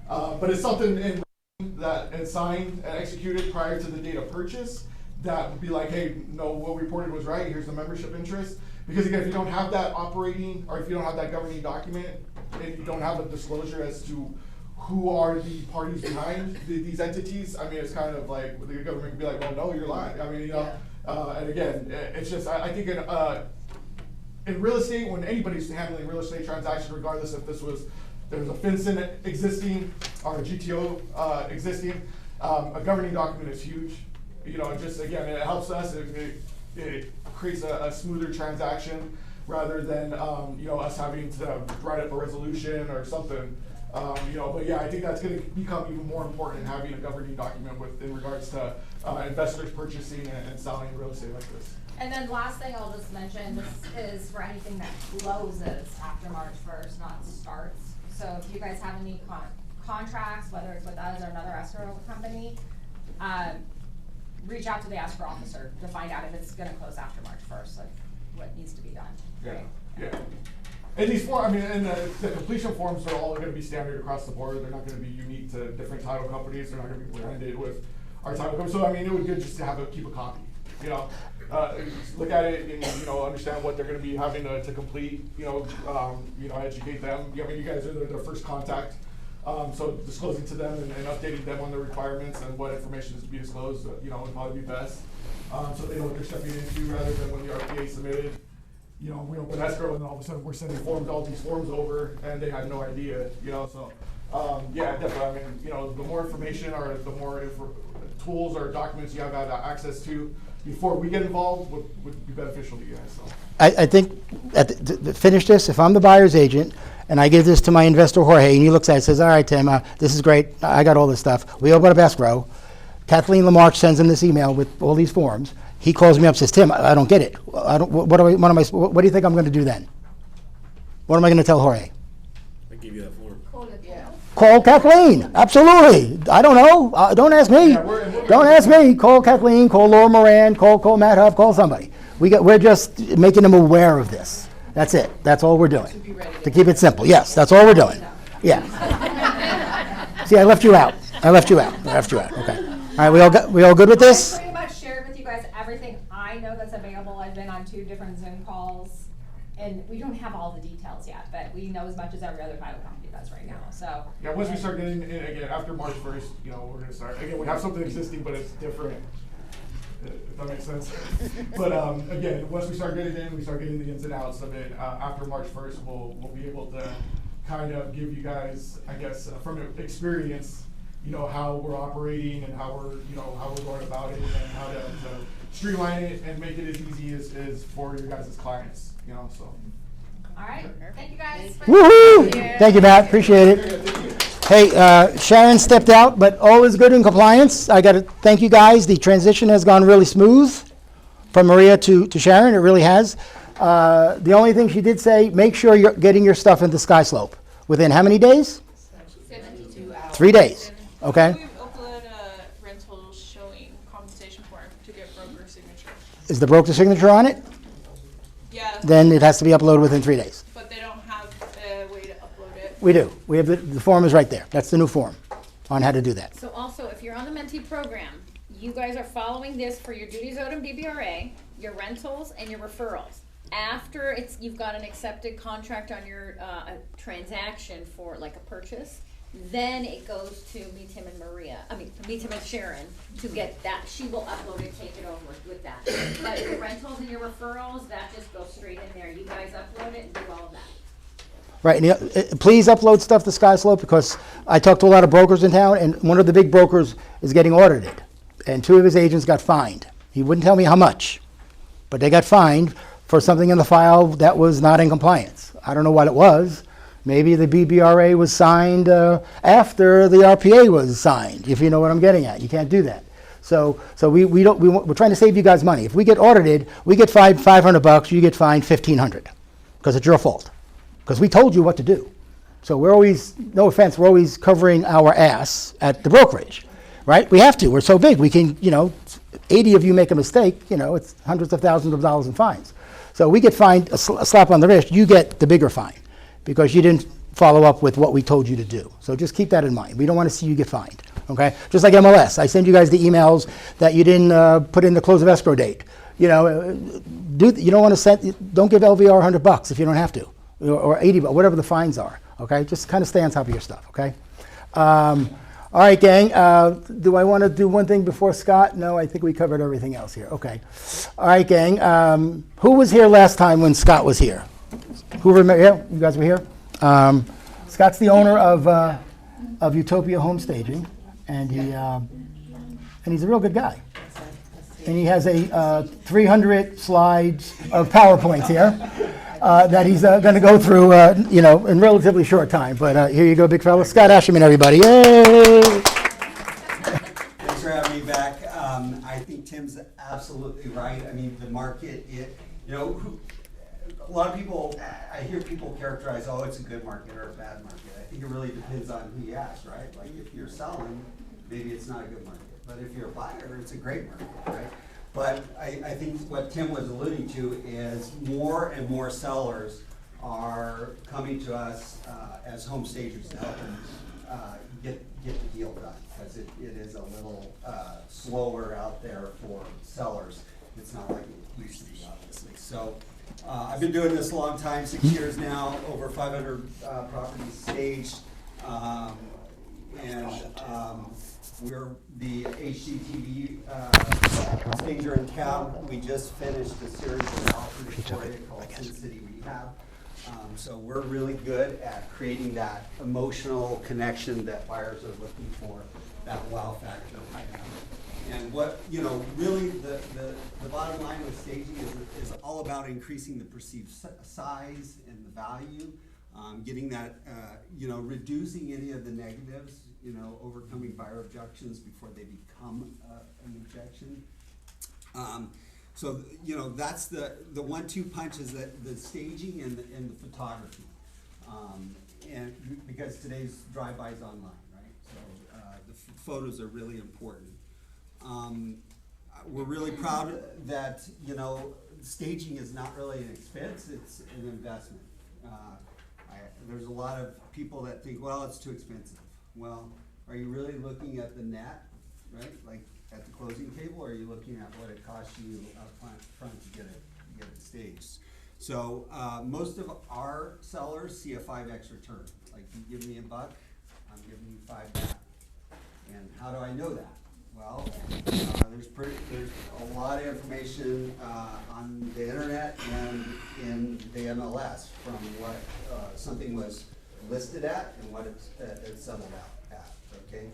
But it's something that is signed and executed prior to the date of purchase that would be like, hey, no, what we reported was right, here's the membership interest. Because again, if you don't have that operating, or if you don't have that governing document, and you don't have a disclosure as to who are the parties behind these entities, I mean, it's kind of like, the government could be like, well, no, you're lying. I mean, and again, it's just, I think in real estate, when anybody's handling real estate transactions, regardless if there was a FinCEN existing or a GTO existing, a governing document is huge. Just again, it helps us, it creates a smoother transaction rather than, us having to write up a resolution or something. But yeah, I think that's gonna become even more important, having a governing document in regards to investors purchasing and selling real estate like this. And then last thing I'll just mention, this is for anything that closes after March 1st, not starts. So if you guys have any contracts, whether it's with us or another escrow company, reach out to the escrow officer to find out if it's gonna close after March 1st, like what needs to be done. Yeah. And these forms, and the completion forms are all gonna be standard across the board. They're not gonna be unique to different title companies. They're not gonna be branded with our title company. So it would be good just to keep a copy, look at it and, understand what they're gonna be having to complete, educate them. You guys are their first contact. So disclosing to them and updating them on the requirements and what information is to be disclosed, would probably be best. So they know what they're stepping into rather than when the RPA submitted, we open escrow and then all of a sudden we're sending all these forms over and they had no idea, so. Yeah, definitely, the more information or the more tools or documents you have access to before we get involved would be beneficial to you guys, so. I think, to finish this, if I'm the buyer's agent, and I give this to my investor Jorge, and he looks at it and says, all right, Tim, this is great, I got all this stuff, we open up escrow, Kathleen Lamarche sends him this email with all these forms, he calls me up and says, Tim, I don't get it, what do you think I'm gonna do then? What am I gonna tell Jorge? I give you that form. Call Kathleen, absolutely. I don't know, don't ask me. Don't ask me, call Kathleen, call Laura Moran, call Matt Huff, call somebody. We're just making them aware of this. That's it, that's all we're doing. To keep it simple, yes, that's all we're doing. Yeah. See, I left you out, okay. All right, we all good with this? I pretty much shared with you guys everything I know that's available. I've been on 2 different Zoom calls, and we don't have all the details yet, but we know as much as every other title company does right now, so. Yeah, once we start getting in, again, after March 1st, we're gonna start, again, we have something existing, but it's different, if that makes sense. But, again, once we start getting in, we start getting the ins and outs of it, after March 1st, we'll be able to kind of give you guys, I guess, from experience, how we're operating and how we're going about it and how to streamline it and make it as easy as for your guys' clients, so. All right, thank you guys. Woohoo! Thank you, Matt, appreciate it. Hey, Sharon stepped out, but all is good in compliance. I gotta thank you guys, the transition has gone really smooth from Maria to Sharon, it really has. The only thing she did say, make sure you're getting your stuff into Sky Slope. Within how many days? 72 hours. 3 days, okay? We've uploaded a rental showing compensation form to get broker signature. Is the broker signature on it? Yeah. Then it has to be uploaded within 3 days. But they don't have a way to upload it. We do. We have the form is right there. That's the new form on how to do that. So also, if you're on the mentee program, you guys are following this for your duties owed and BBRA, your rentals, and your referrals. After you've got an accepted contract on your transaction for like a purchase, then it goes to meet Tim and Sharon to get that. She will upload it, take it over with that. But your rentals and your referrals, that just goes straight in there. You guys upload it and do all of that. Right, and please upload stuff to SkySlope because I talked to a lot of brokers in town, and one of the big brokers is getting audited, and 2 of his agents got fined. He wouldn't tell me how much, but they got fined for something in the file that was not in compliance. I don't know what it was, Maybe the BBRA was signed after the RPA was signed, if you know what I'm getting at. You can't do that. So we're trying to save you guys money. If we get audited, we get fined $500, you get fined $1,500, because it's your fault. Because we told you what to do. So we're always, no offense, we're always covering our ass at the brokerage, right? We have to. We're so big. We can, 80 of you make a mistake, it's hundreds of thousands of dollars in fines. So we get fined a slap on the wrist. You get the bigger fine because you didn't follow up with what we told you to do. So just keep that in mind. We don't want to see you get fined. Okay, just like MLS, I send you guys the emails that you didn't put in the close of escrow date. You don't want to send. Don't give LVR $100 if you don't have to, or 80, whatever the fines are. Okay, just kind of stay on top of your stuff. Okay. All right, gang. Do I want to do one thing before Scott? No, I think we covered everything else here. Okay. All right, gang. Who was here last time when Scott was here? Who remember? Yeah, you guys were here. Scott's the owner of Utopia Home Staging. And he's a real good guy. And he has a 300 slides of PowerPoints here that he's going to go through, in relatively short time. But here you go, big fella. Scott Asherman, everybody. Yay! Thanks for having me back. I think Tim's absolutely right. I mean, the market, a lot of people, I hear people characterize, oh, it's a good market or a bad market. I think it really depends on who you ask, right? Like if you're selling, maybe it's not a good market. But if you're a buyer, it's a great market, right? But I think what Tim was alluding to is more and more sellers are coming to us as home stagers to help them get the deal done, because it is a little slower out there for sellers. It's not like it used to be, obviously. So I've been doing this a long time, 6 years now, over 500 properties staged. We're the HGTV stager and cab. We just finished a series of Victoria called Sin City Rehab. So we're really good at creating that emotional connection that buyers are looking for, that wow factor. And what, really the bottom line with staging is all about increasing the perceived size and the value, getting that, reducing any of the negatives, overcoming buyer objections before they become an objection. That's the 1-2 punch is that the staging and the photography. And because today's drive-bys online, right? So the photos are really important. We're really proud that, staging is not really an expense, it's an investment. There's a lot of people that think, well, it's too expensive. Well, are you really looking at the net, right? Like at the closing table, or are you looking at what it costs you up front to get it staged? So most of our sellers see a 5x return. Like you give me $1, I'm giving you $5 back. And how do I know that? Well, there's a lot of information on the internet and in the MLS from what something was listed at and what it's settled out at. Okay.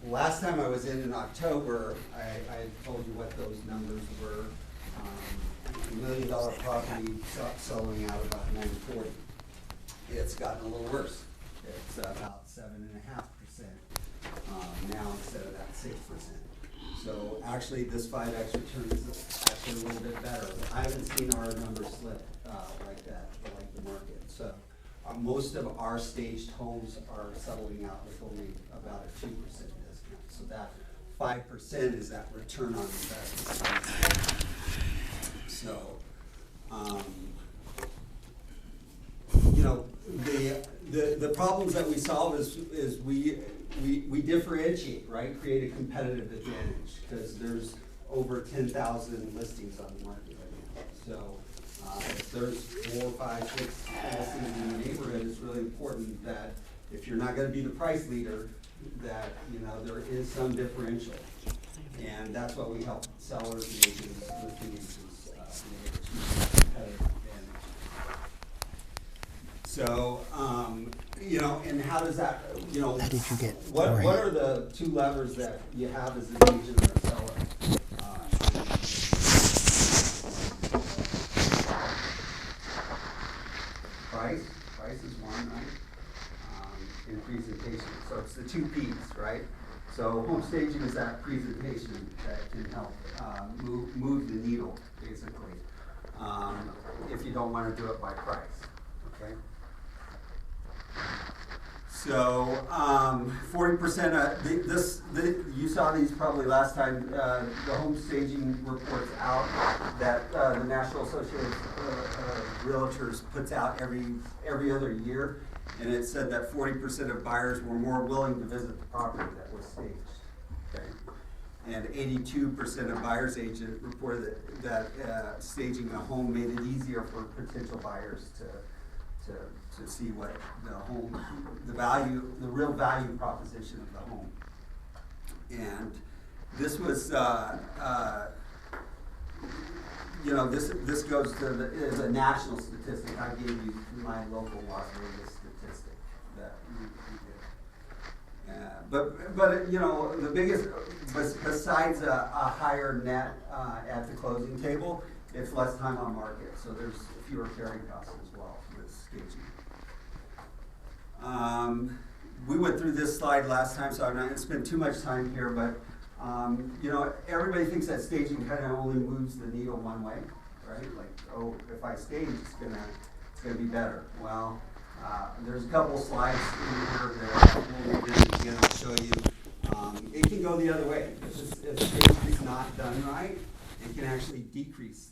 Last time I was in October, I told you what those numbers were. $1 million property selling out about 940. It's gotten a little worse. It's about 7.5%. Now instead of that 6%. So actually this 5x return is actually a little bit better. I haven't seen our numbers slip like that, like the market. So most of our staged homes are settling out with only about a 2% discount. So that 5% is that return on investment. So, the problems that we solve is we differentiate, right? Create a competitive advantage because there's over 10,000 listings on the market right now. So if there's 4, 5, 6 listings in the neighborhood, it's really important that if you're not going to be the price leader, that there is some differential, and that's what we help sellers and agents listing agents competitive advantage. So, and how does that, How did you get? what are the 2 levers that you have as an agent or a seller? Price is one. the two P's, right? So home staging is that presentation that can help move the needle, basically, if you don't want to do it by price, okay? So 40% of you saw these probably last time. The home staging reports out that the National Association of Realtors puts out every other year, and it said that 40% of buyers were more willing to visit the property that was staged. Okay, and 82% of buyers agent reported that staging a home made it easier for potential buyers to see what the real value proposition of the home. And this was, this goes to is a national statistic. I gave you my local Las Vegas statistic that we did. But the biggest, besides a higher net at the closing table, it's less time on market, so there's fewer carrying costs as well with staging. We went through this slide last time, so I'm not going to spend too much time here, but everybody thinks that staging kind of only moves the needle one way, right? Like, oh, if I stage, it's gonna be better. Well, there's a couple slides in here that we'll revisit again. I'll show you. It can go the other way. If staging is not done right, it can actually decrease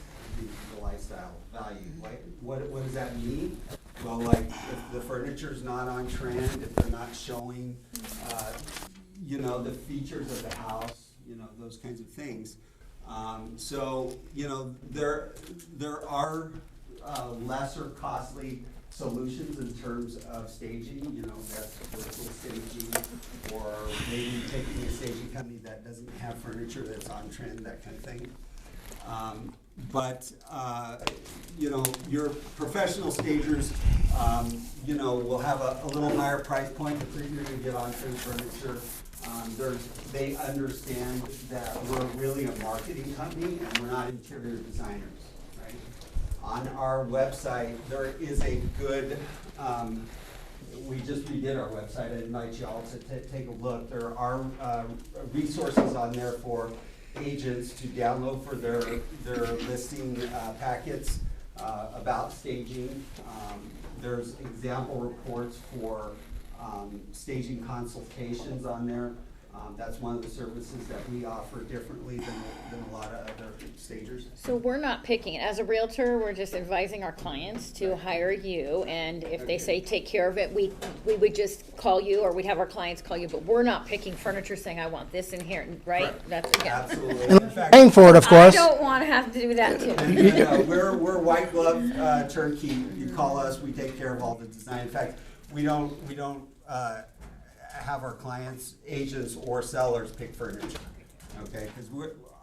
the lifestyle value. Like, what does that mean? Well, like if the furniture's not on trend, if they're not showing, the features of the house, those kinds of things. So there are lesser costly solutions in terms of staging. That's virtual staging, or maybe taking a staging company that doesn't have furniture that's on trend, that kind of thing. Your professional stagers, will have a little higher price point if you're going to get on-trend furniture. They understand that we're really a marketing company and we're not interior designers, right? On our website, there is a good, we just redid our website. I invite you all to take a look. There are resources on there for agents to download for their listing packets about staging. There's example reports for staging consultations on there. That's one of the services that we offer differently than a lot of other stagers. So we're not picking it. As a realtor, we're just advising our clients to hire you, and if they say take care of it, we would just call you, or we'd have our clients call you, but we're not picking furniture saying, I want this in here, right? Correct. That's, yeah. Absolutely. And In fact, paying for it, of course. I don't want to have to do that too. we're white glove turnkey. You call us, we take care of all the design. In fact, we don't have our clients, agents, or sellers pick furniture, okay? Because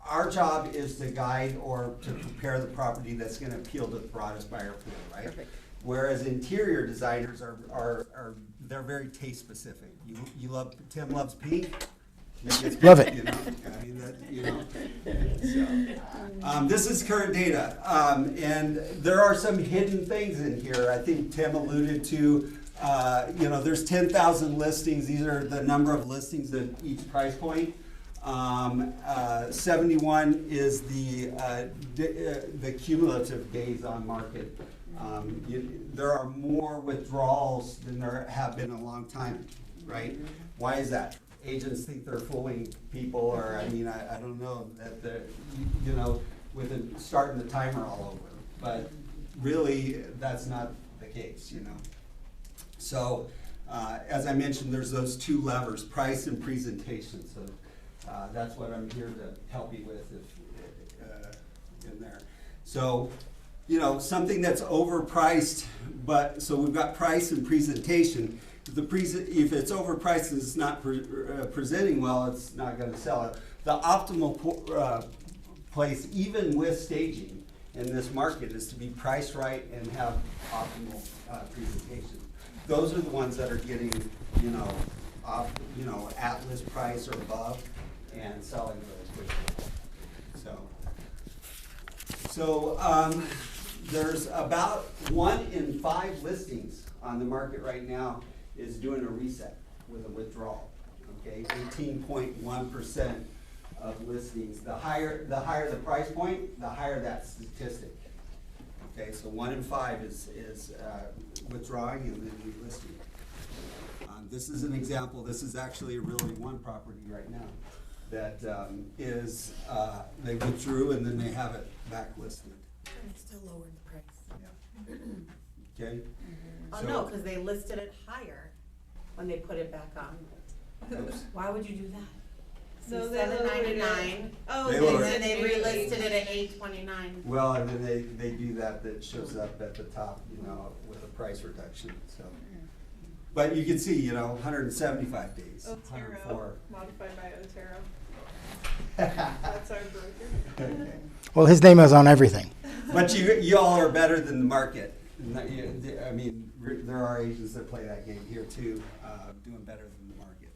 our job is to guide or to prepare the property that's going to appeal to the broadest buyer pool, right? Perfect. Whereas interior designers they're very taste specific. Tim loves pink. Love it. This is current data, and there are some hidden things in here. I think Tim alluded to. There's 10,000 listings. These are the number of listings at each price point. 71 is the cumulative days on market. There are more withdrawals than there have been in a long time, right? Why is that? Agents think they're fooling people, or I don't know, that with starting the timer all over. But really, that's not the case, So, as I mentioned, there's those two levers, price and presentation. So that's what I'm here to help you with in there. So, something that's overpriced, so we've got price and presentation. If it's overpriced and it's not presenting well, it's not going to sell it. The optimal place, even with staging in this market, is to be priced right and have optimal presentation. Those are the ones that are getting, at list price or above, and selling really quickly. So there's about 1 in 5 listings on the market right now is doing a reset with a withdrawal. okay? 18.1% of listings. The higher the price point, the higher that statistic. Okay, so 1 in 5 is withdrawing and then relisting. This is an example. This is actually a really one property right now that is they withdrew and then they have it back listed. Still lowered the price. Yeah. Okay. Oh, So- no, because they listed it higher when they put it back on. Oops. Why would you do that? No, See, they lowered it. $7.99. Oh, They they lowered did. And they relisted it at $8.29. Well, and then they do that shows up at the top, you know, with a price reduction, so. But you can see, you know, 175 days, 104. Otero, modified by Otero. That's our broker. Okay. Well, his name is on everything. But you all are better than the market. I mean, there are agents that play that game here too, doing better than the market.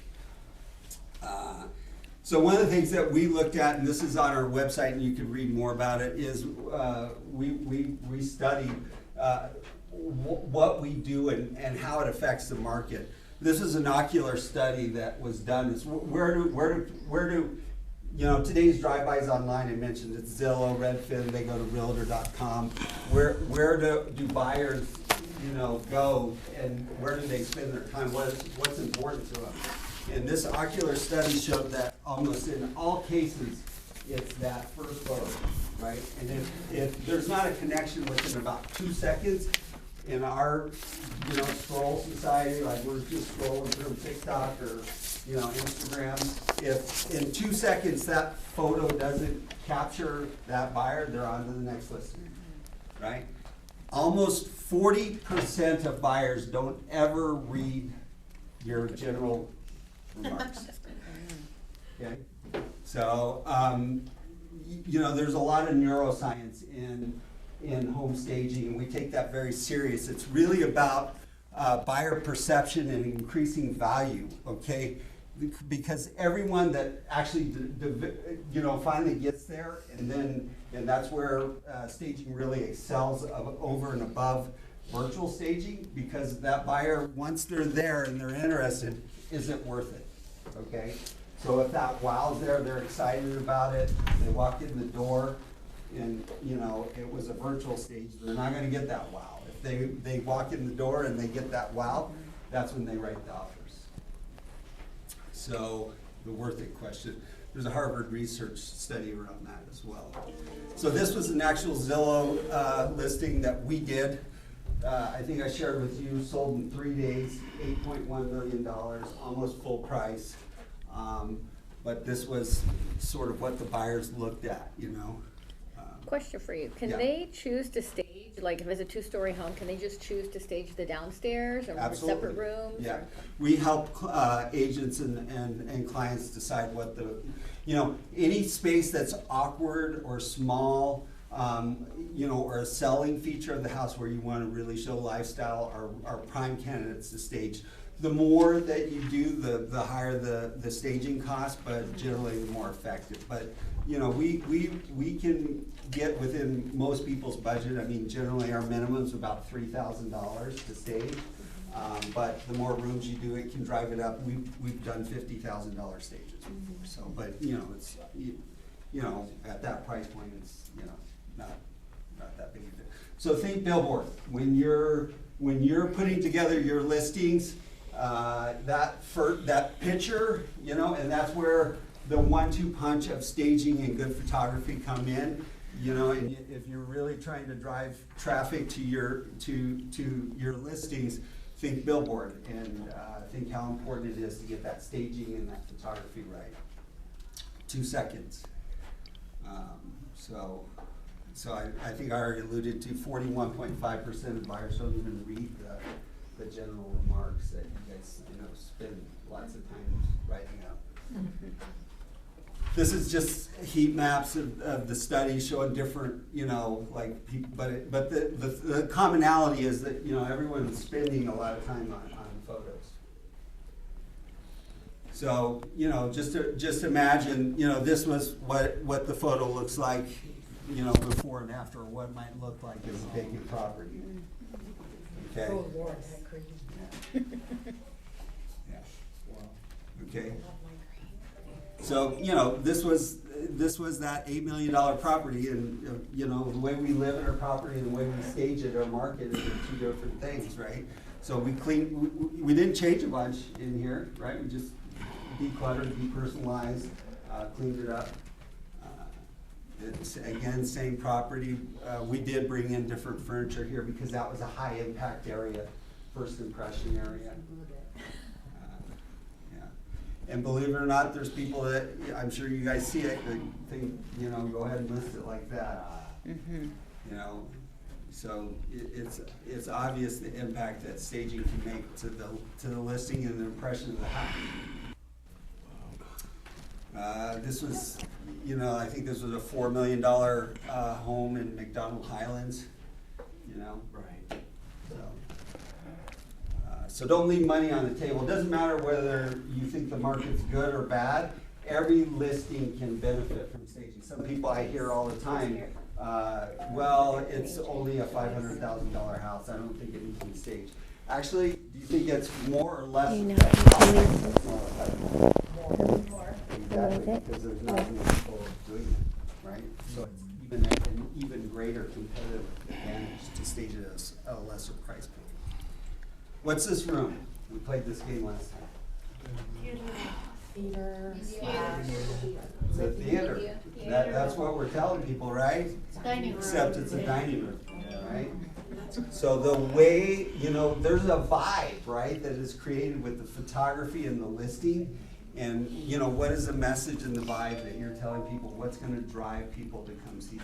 So one of the things that we looked at, and this is on our website, and you can read more about it, is we studied what we do and how it affects the market. This is an ocular study that was done. It's where do you know, today's drive-bys online, I mentioned it's Zillow, Redfin, they go to realtor.com. Where do buyers, you know, go and where do they spend their time? What's important to them? And this ocular study showed that almost in all cases, it's that first photo, right? And if there's not a connection within about 2 seconds, in our, you know, scroll society, like we're just scrolling through TikTok or, you know, Instagram, if in 2 seconds that photo doesn't capture that buyer, they're on to the next listing, right? Almost 40% of buyers don't ever read your general remarks. Okay, so you know, there's a lot of neuroscience in home staging, and we take that very serious. It's really about buyer perception and increasing value. Okay, because everyone that actually you know, finally gets there, and that's where staging really excels over and above virtual staging, because that buyer, once they're there and they're interested, is it worth it? Okay, so if that wow's there, they're excited about it, they walk in the door, and you know, it was a virtual stage, they're not going to get that wow. If they walk in the door and they get that wow, that's when they write the offers. So the worth it question. There's a Harvard research study around that as well. So this was an actual Zillow listing that we did. I think I shared with you, sold in 3 days, $8.1 million, almost full price. But this was sort of what the buyers looked at, you know. Question for you. Can Yeah. they choose to stage, like if it's a 2-story home, can they just choose to stage the downstairs or Absolutely. separate rooms? Yeah, or- we help agents and clients decide what the, you know, any space that's awkward or small, you know, or a selling feature of the house where you want to really show lifestyle are prime candidates to stage. The more that you do, the higher the staging cost, but generally the more effective. But you know, we can get within most people's budget. I mean, generally our minimum is about $3,000 to stage. But the more rooms you do, it can drive it up. We've done $50,000 stages before. So, but you know, it's you know, at that price point, it's, you know, not that big of a deal. So think billboard when you're putting together your listings. That picture, you know, and that's where the 1-2 punch of staging and good photography come in, you know. And if you're really trying to drive traffic to your listings, think billboard, and think how important it is to get that staging and that photography right. 2 seconds. So I think I already alluded to 41.5% of buyers don't even read the general remarks that you guys, you know, spend lots of time writing up. This is just heat maps of the study showing different, you know, like people, but the commonality is that, you know, everyone's spending a lot of time on photos. So, you know, just imagine, you know, this was what the photo looks like, you know, before and after, or what it might look like as a vacant property. Okay. Oh, Lord, that crazy. Yeah. okay? So, you know, this was that $8 million property, and, you know, the way we live in our property and the way we stage it or market it are two different things, right? So we didn't change a bunch in here, right? We just decluttered, depersonalized, cleaned it up. It's, again, same property. We did bring in different furniture here because that was a high impact area, first impression area. And believe it or not, there's people that, I'm sure you guys see it, that think, you know, go ahead and list it like that. You know, so it's obvious the impact that staging can make to the listing and the impression of the house. This was, you know, I think this was a $4 million home in McDonald Highlands, you know. Right. So don't leave money on the table. It doesn't matter whether you think the market's good or bad. Every listing can benefit from staging. Some people I hear all the time, well, it's only a $500,000 house. I don't think it needs to be staged. Actually, do you think it's more or less? Exactly, because there's not enough people doing it, right? So it's an even greater competitive advantage to stage it at a lesser price point. What's this room? We played this game last time. Theater. It's a theater. That's what we're telling people, right? Dining room. Except it's a dining room, right? So the way, you know, there's a vibe, right, that is created with the photography and the listing. And, you know, what is the message and the vibe that you're telling people? What's going to drive people to come see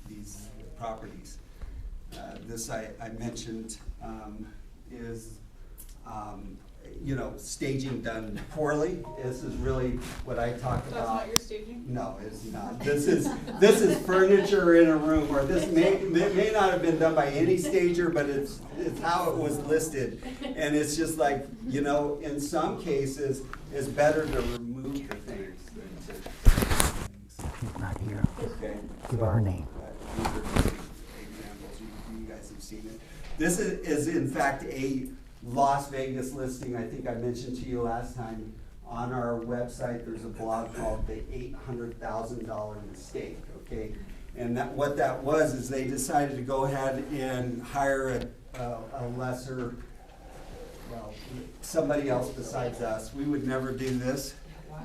these properties? This I mentioned is, you know, staging done poorly. This is really what I talk about. That's not your staging? No, it's not. This is furniture in a room, or this may not have been done by any stager, but it's how it was listed. And it's just like, you know, in some cases, it's better to remove the things than to Not here. okay. Give her her name. These are examples. You guys have seen it. This is in fact a Las Vegas listing. I think I mentioned to you last time on our website. There's a blog called the $800,000 Mistake. Okay, and what that was is they decided to go ahead and hire a lesser, well, somebody else besides us. We would never do this.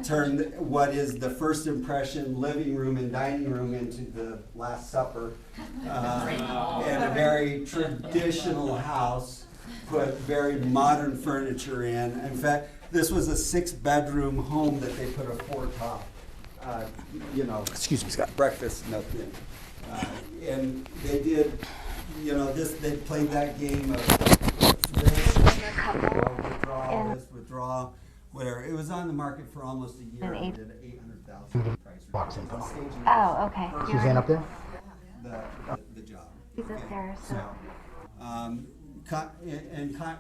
Turn what is the first impression living room and dining room into the Last Supper, and a very traditional house. Put very modern furniture in. In fact, this was a 6-bedroom home that they put a 4-top, you know, Excuse me, Scott. breakfast nook in. And they did, you know, they played that game of this, withdraw, whatever. It was on the market for almost a year. And did an $800,000 price. Oh, okay. Suzanne up there? The job. She's up there, so.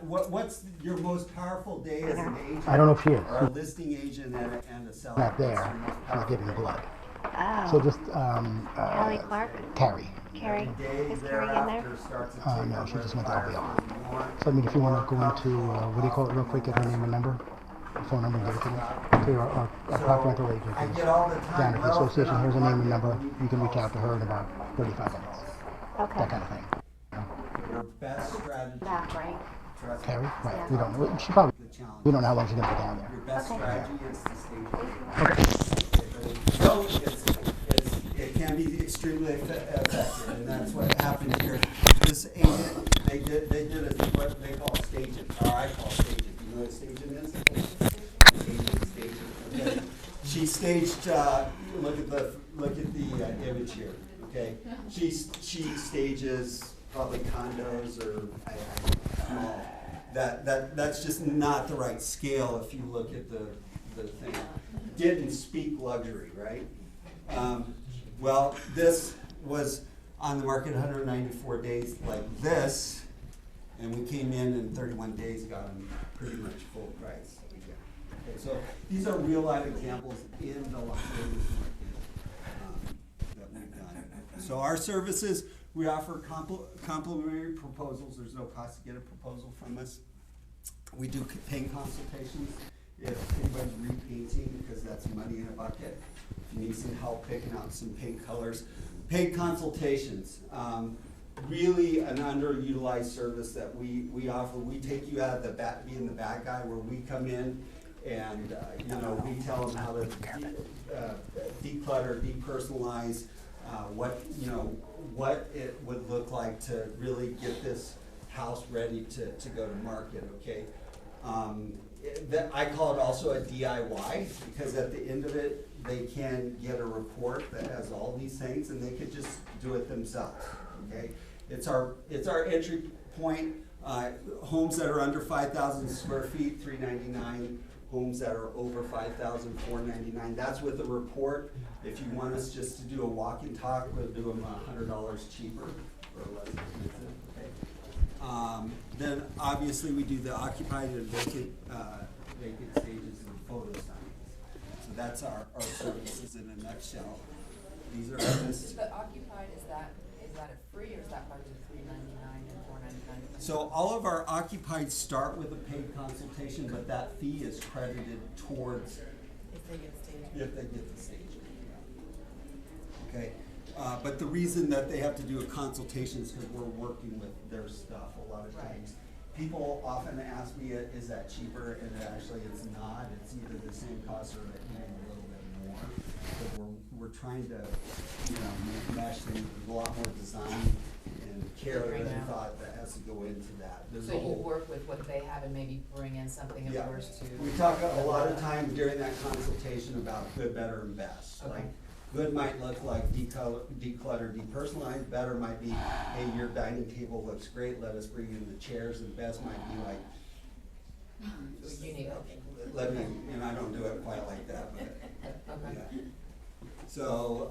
What's your most powerful day as an agent? I don't know if she is. Or a listing agent and a seller? Not there. She's giving blood. Oh. So just, Kelly Clark? Carrie. Carrie? Day Is Carrie in there? thereafter starts to take No, over she just the went to buyer's LBL. more. So I mean, if you want to go into, what do you call it real quick, get her name and number, phone number, and give it to me. To our property rental agent. I get all the time. Down at the association, here's her name and number. You can reach out to her in about 35 minutes. Okay. That kind of thing. Your best strategy. That, right? Trust me, Carrie? Right. We don't know. She probably, the challenge. we don't know how long she's going to be down there. Your best strategy is to stay. Okay. So it can be extremely effective, and that's what happened here. This agent, they did what they call staging, or I call staging. You know what staging is? Staging. Okay. She staged. Look at the image here. Okay. She stages probably condos or small. That's just not the right scale if you look at the thing. Didn't speak luxury, right? Well, this was on the market 194 days like this, and we came in 31 days, got them pretty much full price. Okay, so these are real life examples in the Las Vegas market that we've done. So our services, we offer complimentary proposals. There's no cost to get a proposal from us. We do paying consultations, if anybody's repainting, because that's money in a bucket, if you need some help picking out some paint colors. Paid consultations, really an underutilized service that we offer. We take you out of being the bad guy, where we come in and, we tell them how to declutter, depersonalize, what it would look like to really get this house ready to go to market, okay? I call it also a DIY, because at the end of it, they can get a report that has all these things, and they could just do it themselves, okay? It's our entry point, homes that are under 5,000 square feet, $399. Homes that are over 5,000, $499. That's with a report. If you want us just to do a walk and talk, we'll do them $100 cheaper or less expensive. Okay. Then obviously we do the occupied and vacant stages and photo signings. So that's our services in a nutshell. These are just The occupied, is that a free, or is that part of the $399 and $499? So all of our occupied start with a paid consultation, but that fee is credited towards If they get staged. if they get the staging. Okay, but the reason that they have to do a consultation is because we're working with their stuff a lot of times. People often ask me, is that cheaper? And actually it's not. It's either the same cost or even a little bit more. But we're trying to, make mesh things with a lot more design and care and thought that has to go into that. There's So a you whole- work with what they have and maybe bring in something of Yeah. yours to. We talk a lot of times during that consultation about good, better, and best. Okay. Like, good might look like declutter, depersonalized. Better might be, hey, your dining table looks great, let us bring in the chairs. And best might be like, Unique. let me, and I don't do it quite like that, but, Okay. yeah. So,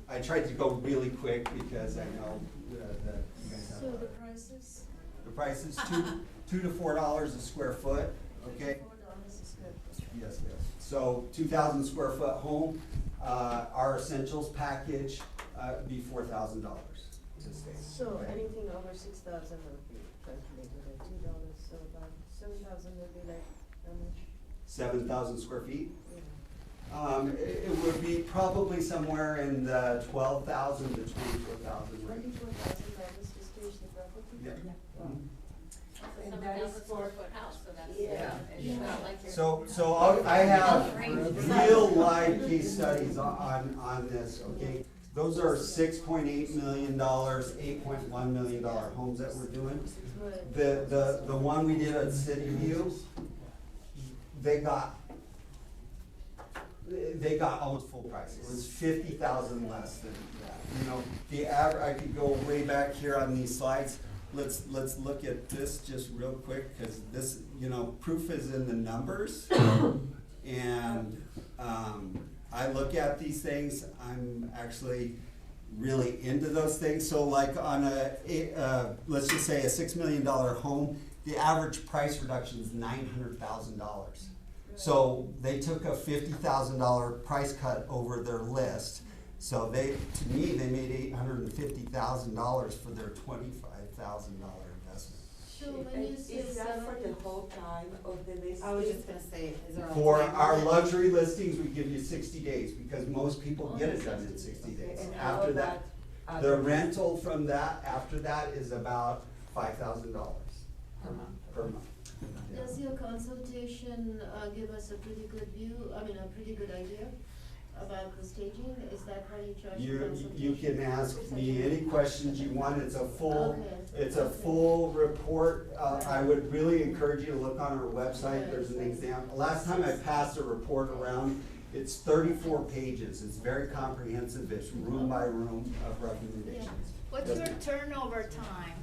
I tried to go really quick because I know that you guys have. So the prices? The price is $2 to $4 a square foot, okay? $4 a square foot. Yes, yes. So 2,000 square foot home, our essentials package, be $4,000 to stay. So anything over 6,000 would be calculated at $2, so about 7,000 would be like how much? 7,000 square feet? It would be probably somewhere in the 12,000 to 24,000 range. $24,000 to stage the property? Yeah. Wow. And that is for, house, so that's, Yeah. it's not like you're. So I have real live case studies on this, okay? Those are $6.8 million, $8.1 million homes that we're doing. The one we did at City View, they got almost full price. It was 50,000 less than that. The average, I could go way back here on these slides. Let's look at this just real quick, because this, proof is in the numbers. And I look at these things, I'm actually really into those things. So like on let's just say a $6 million home, the average price reduction is $900,000. So they took a $50,000 price cut over their list. So they made $850,000 for their $25,000 investment. So when you say is that for the whole time of the listing? I was just gonna say, is there a For time our limit? luxury listings, we give you 60 days, because most people get it done in 60 days. And how After about that, the other- rental from that, after that, is about $5,000 per month. Yeah. Does your consultation give us a pretty good view, a pretty good idea about the staging? Is that how you charge the You consultation? can ask me any questions you want. It's a full, Okay. full report. I would really encourage you to look on our website. There's an example. Last time I passed a report around, it's 34 pages. It's very comprehensive. It's room by room of recommendations. What's your turnover time?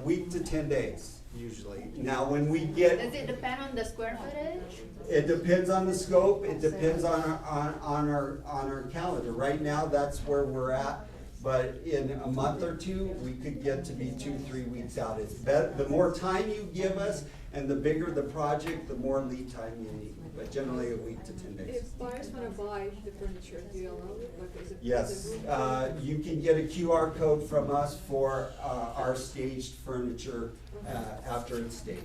Week to 10 days, usually. Now, when we get. Does it depend on the square footage? It depends on the scope, it depends on our calendar. Right now, that's where we're at, but in a month or two, we could get to be 2-3 weeks out. It's better, the more time you give us, And the bigger the project, the more lead time you need, but generally a week to 10 days. If buyers wanna buy the furniture, do you allow it? Like, is it? Yes, is it- you can get a QR code from us for our staged furniture after it's staged.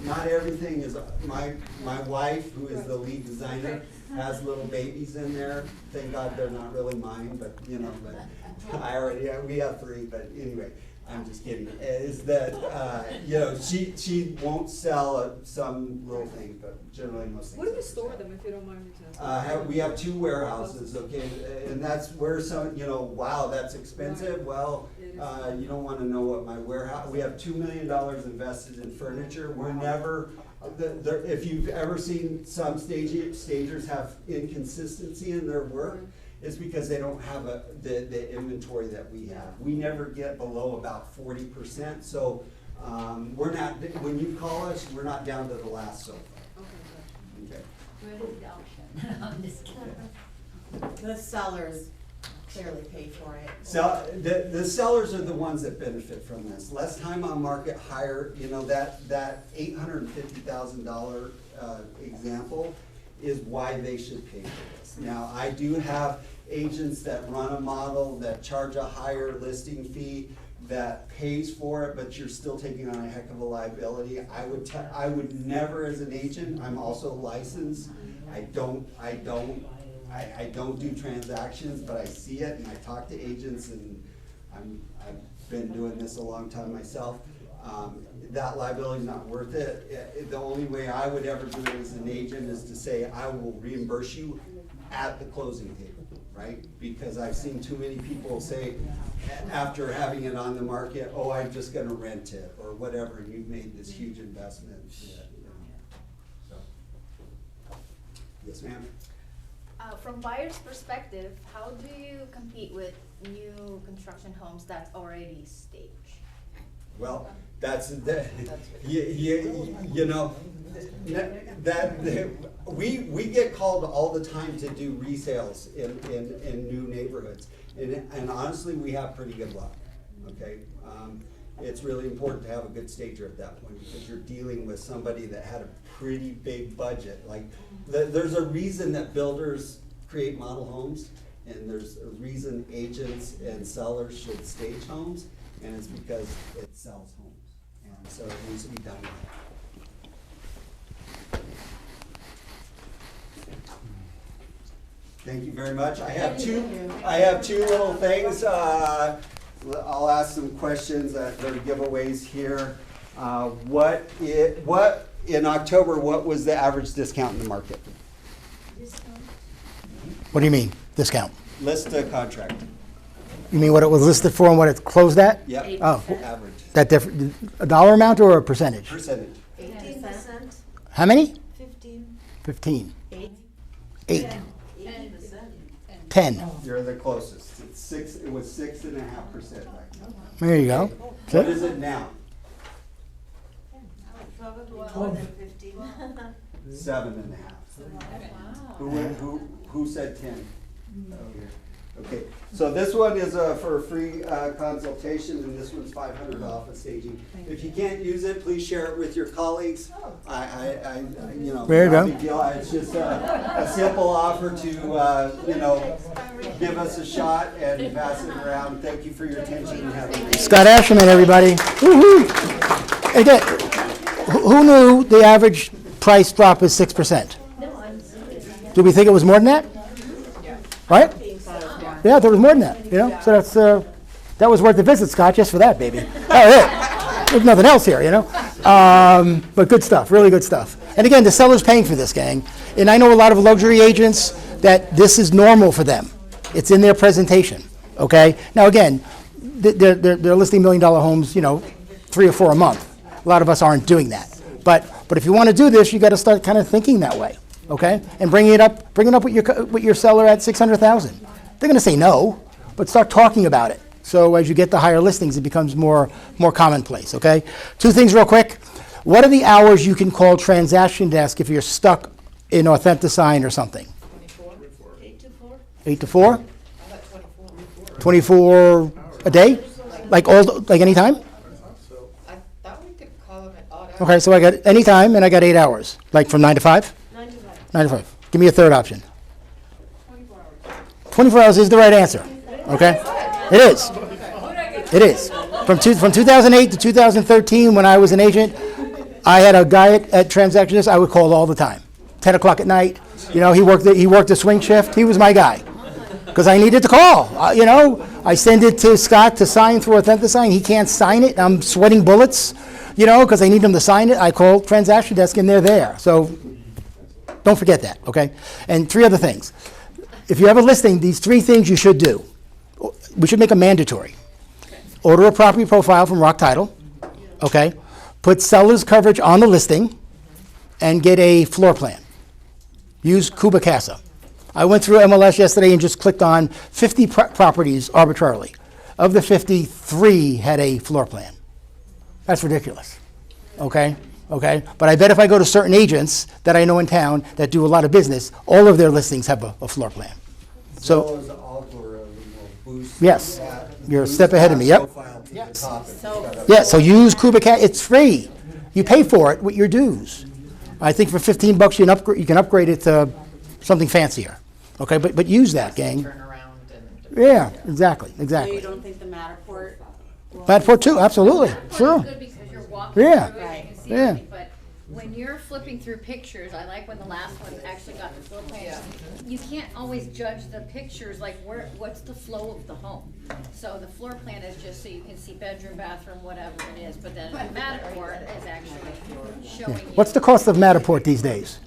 Not everything is, my wife, who is the lead designer, has little babies in there. Thank God they're not really mine, but we have 3, but anyway. I'm just kidding, is that, she won't sell some little thing, but generally most things. Where do you store them, if you don't mind me asking? We have 2 warehouses, okay, and that's where some, wow, that's expensive, well, you don't wanna know what my warehouse, we have $2 million invested in furniture, we're never, if you've ever seen some stagers have inconsistency in their work, it's because they don't have the inventory that we have. We never get below about 40%, so we're not, when you call us, we're not down to the last sofa. Okay. I'm just kidding. The sellers clearly pay for it. So the sellers are the ones that benefit from this. Less time on market, higher, that $850,000 example is why they should pay for this. Now, I do have agents that run a model that charge a higher listing fee that pays for it, but you're still taking on a heck of a liability. I would never, as an agent, I'm also licensed. I don't do transactions, but I see it and I talk to agents, and I've been doing this a long time myself. That liability is not worth it. The only way I would ever do it as an agent is to say, I will reimburse you at the closing table, right? Because I've seen too many people say, after having it on the market, oh, I'm just gonna rent it, or whatever, and you've made this huge investment. So. Yes, ma'am? From buyer's perspective, how do you compete with new construction homes that's already staged? Well, we get called all the time to do resales in new neighborhoods, and honestly, we have pretty good luck. Okay, it's really important to have a good stager at that point, because you're dealing with somebody that had a pretty big budget. Like, there's a reason that builders create model homes, and there's a reason agents and sellers should stage homes. And it's because it sells homes, and so it needs to be done right. Thank you very much. I have two little things. I'll ask some questions that are giveaways here. What in October? What was the average discount in the market? What do you mean, discount? List a contract. You mean what it was listed for and what it closed at? Yep. Oh, Average. that different, a dollar amount or a percentage? Percentage. 18%. How many? 15. 15. 8. 8. 10%. 10. You're the closest. It's 6. It was 6.5% back then. There you go. What is it now? Probably more than 15. 7.5. Who said 10? Okay, so this one is for a free consultation, and this one's $500 off of staging. If you can't use it, please share it with your colleagues. There you go. No big deal. It's just a simple offer to, give us a shot and pass it around. Thank you for your attention and have a nice day. Scott Asherman, everybody. Woo-hoo. Again, who knew the average price drop is 6%? Do we think it was more than that? Right? Yeah, I thought it was more than that, So that was worth the visit, Scott, just for that, baby. There's nothing else here, But good stuff, really good stuff. And again, the seller's paying for this, gang. And I know a lot of luxury agents that this is normal for them. It's in their presentation, okay? Now, again, they're listing $1 million homes, 3 or 4 a month. A lot of us aren't doing that. But if you want to do this, you got to start kind of thinking that way, okay? And bring it up with your seller at $600,000. They're going to say no, but start talking about it. So as you get the higher listings, it becomes more commonplace, okay? 2 things real quick. What are the hours you can call transaction desk if you're stuck in Authentisign or something? 8 to 4. 8 to 4? 24 a day? Like any time? I thought we could call them at odd Okay, so I got any time and I got 8 hours, like from 9 to 5? 9 to 5. Give me a third option. 24 hours is the right answer, okay? It is. It is. From 2008 to 2013, when I was an agent, I had a guy at Transactionist I would call all the time. 10 o'clock at night, you know, he worked a swing shift. He was my guy. Because I needed to call, you know. I send it to Scott to sign through AuthentiSign. He can't sign it. I'm sweating bullets, you know, because I need him to sign it. I call Transaction Desk and they're there. So don't forget that, okay? And 3 other things. If you have a listing, these 3 things you should do. We should make them mandatory. Order a property profile from ROC Title, okay? Put seller's coverage on the listing and get a floor plan. Use Cuba Casa. I went through MLS yesterday and just clicked on 50 properties arbitrarily. Of the 50, 3 had a floor plan. That's ridiculous, okay? Okay, but I bet if I go to certain agents that I know in town that do a lot of business, all of their listings have a floor plan. So, Zillow's algorithm will boost yes, that, you're a boost step ahead of that me, yep. profile to the top and So- Yeah, so use CubaCat, it's free. You pay for it with your dues. I think for $15 you can upgrade it to something fancier. Okay, but use that, gang. Turn around and. Yeah, exactly, So exactly. you don't think the Matterport? will- Matterport too, absolutely, sure. Good because you're walking Yeah. through it, you can see Yeah. everything, but when you're flipping through pictures, I like when the last one actually got the floor plan. You can't always judge the pictures, like what's the flow of the home? So the floor plan is just so you can see bedroom, bathroom, whatever it is, but then Matterport is actually showing you. What's the cost of Matterport these days?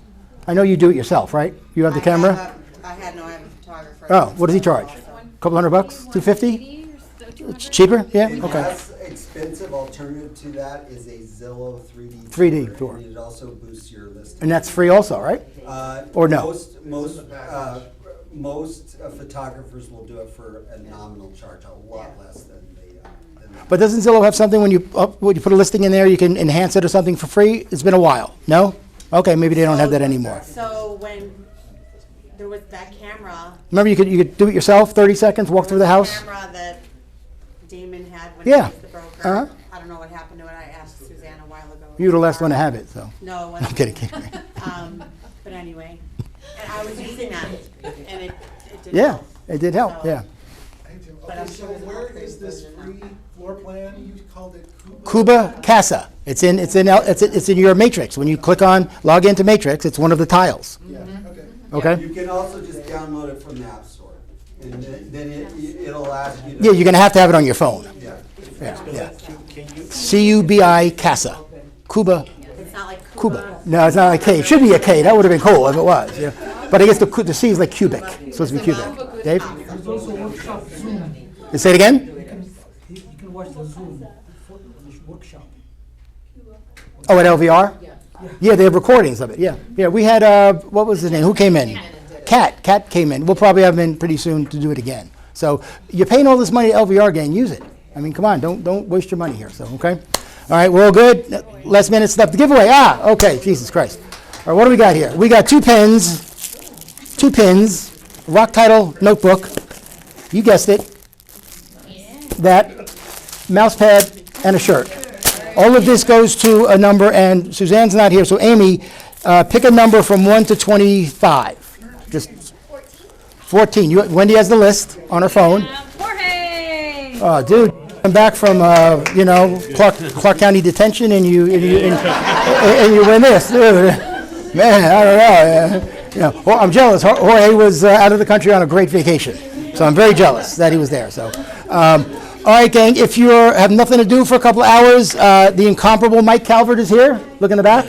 I know you do it yourself, right? You have the camera? I had no, I have a photographer. Oh, what does he charge? Couple $100? $250? It's cheaper? Yeah, The okay. less expensive alternative to that is a Zillow 3D 3D tour, tour. and it also boosts your listing. And that's free also, right? Or no? Most photographers will do it for a nominal charge, a lot less than the. But doesn't Zillow have something when you put a listing in there, you can enhance it or something for free? It's been a while. No? Okay, maybe they don't have that anymore. So when there was that camera. Remember, you could do it yourself, 30 seconds, walk through the house? Camera that Damon had when Yeah. he was the broker. Uh-huh. I don't know what happened to it. I asked Suzanne a while ago. You're the last one to have it, so. No, it I'm wasn't. kidding. But anyway, and I was using that, and it did Yeah, help. it did help, So- yeah. But I'm Okay, so sure there's where an is this upgrade version free floor plan? You called it Cuba? Cuba Casa. It's in your matrix. When you log into Matrix, it's one of the tiles. Yeah, okay. Okay? You can also just download it from the App Store, and then it'll ask you to. Yeah, you're gonna have to have it on your phone. Yeah. Yeah. CUBI Casa. Cuba. It's not like Cuba. No, it's not like K. It should be a K. That would have been cool if it was. Yeah. But I guess the C is like cubic. It's supposed to be cubic. Dave? There's also workshop Zoom. Say it again? You can watch the Zoom workshop. Oh, at LVR? Yeah, they have recordings of it. Yeah. Yeah, we had, what was his name? Who came in? Kat. Kat came in. We'll probably have him in pretty soon to do it again. So you're paying all this money to LVR, gang. Use it. I mean, come on. Don't waste your money here. So, okay? All right, we're all good. Last minute stuff to give away. Okay. Jesus Christ. All right, what do we got here? We got 2 pens. 2 pins. ROC Title notebook. You guessed it. That mouse pad and a shirt. All of this goes to a number, and Suzanne's not here, so Amy, pick a number from 1 to 25. Just 14. Wendy has the list on her phone. Jorge! Oh, dude, I'm back from Clark County Detention, and you win this, dude. Man, I don't know. Well, I'm jealous. Jorge was out of the country on a great vacation, so I'm very jealous that he was there. So, all right, gang. If you have nothing to do for a couple of hours, the incomparable Mike Calvert is here. Look in the back.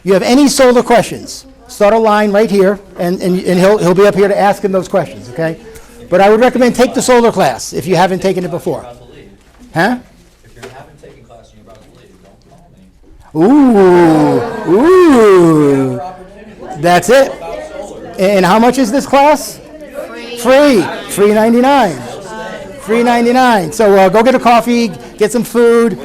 You have any solar questions? Start a line right here, and he'll be up here to ask him those questions. Okay. But I would recommend take the solar class if you haven't taken it before. Huh? If you haven't taken class and you're about to leave, don't call me. Ooh. That's it. And how much is this class? Free. Free 99. Free 99. So go get a coffee, get some food.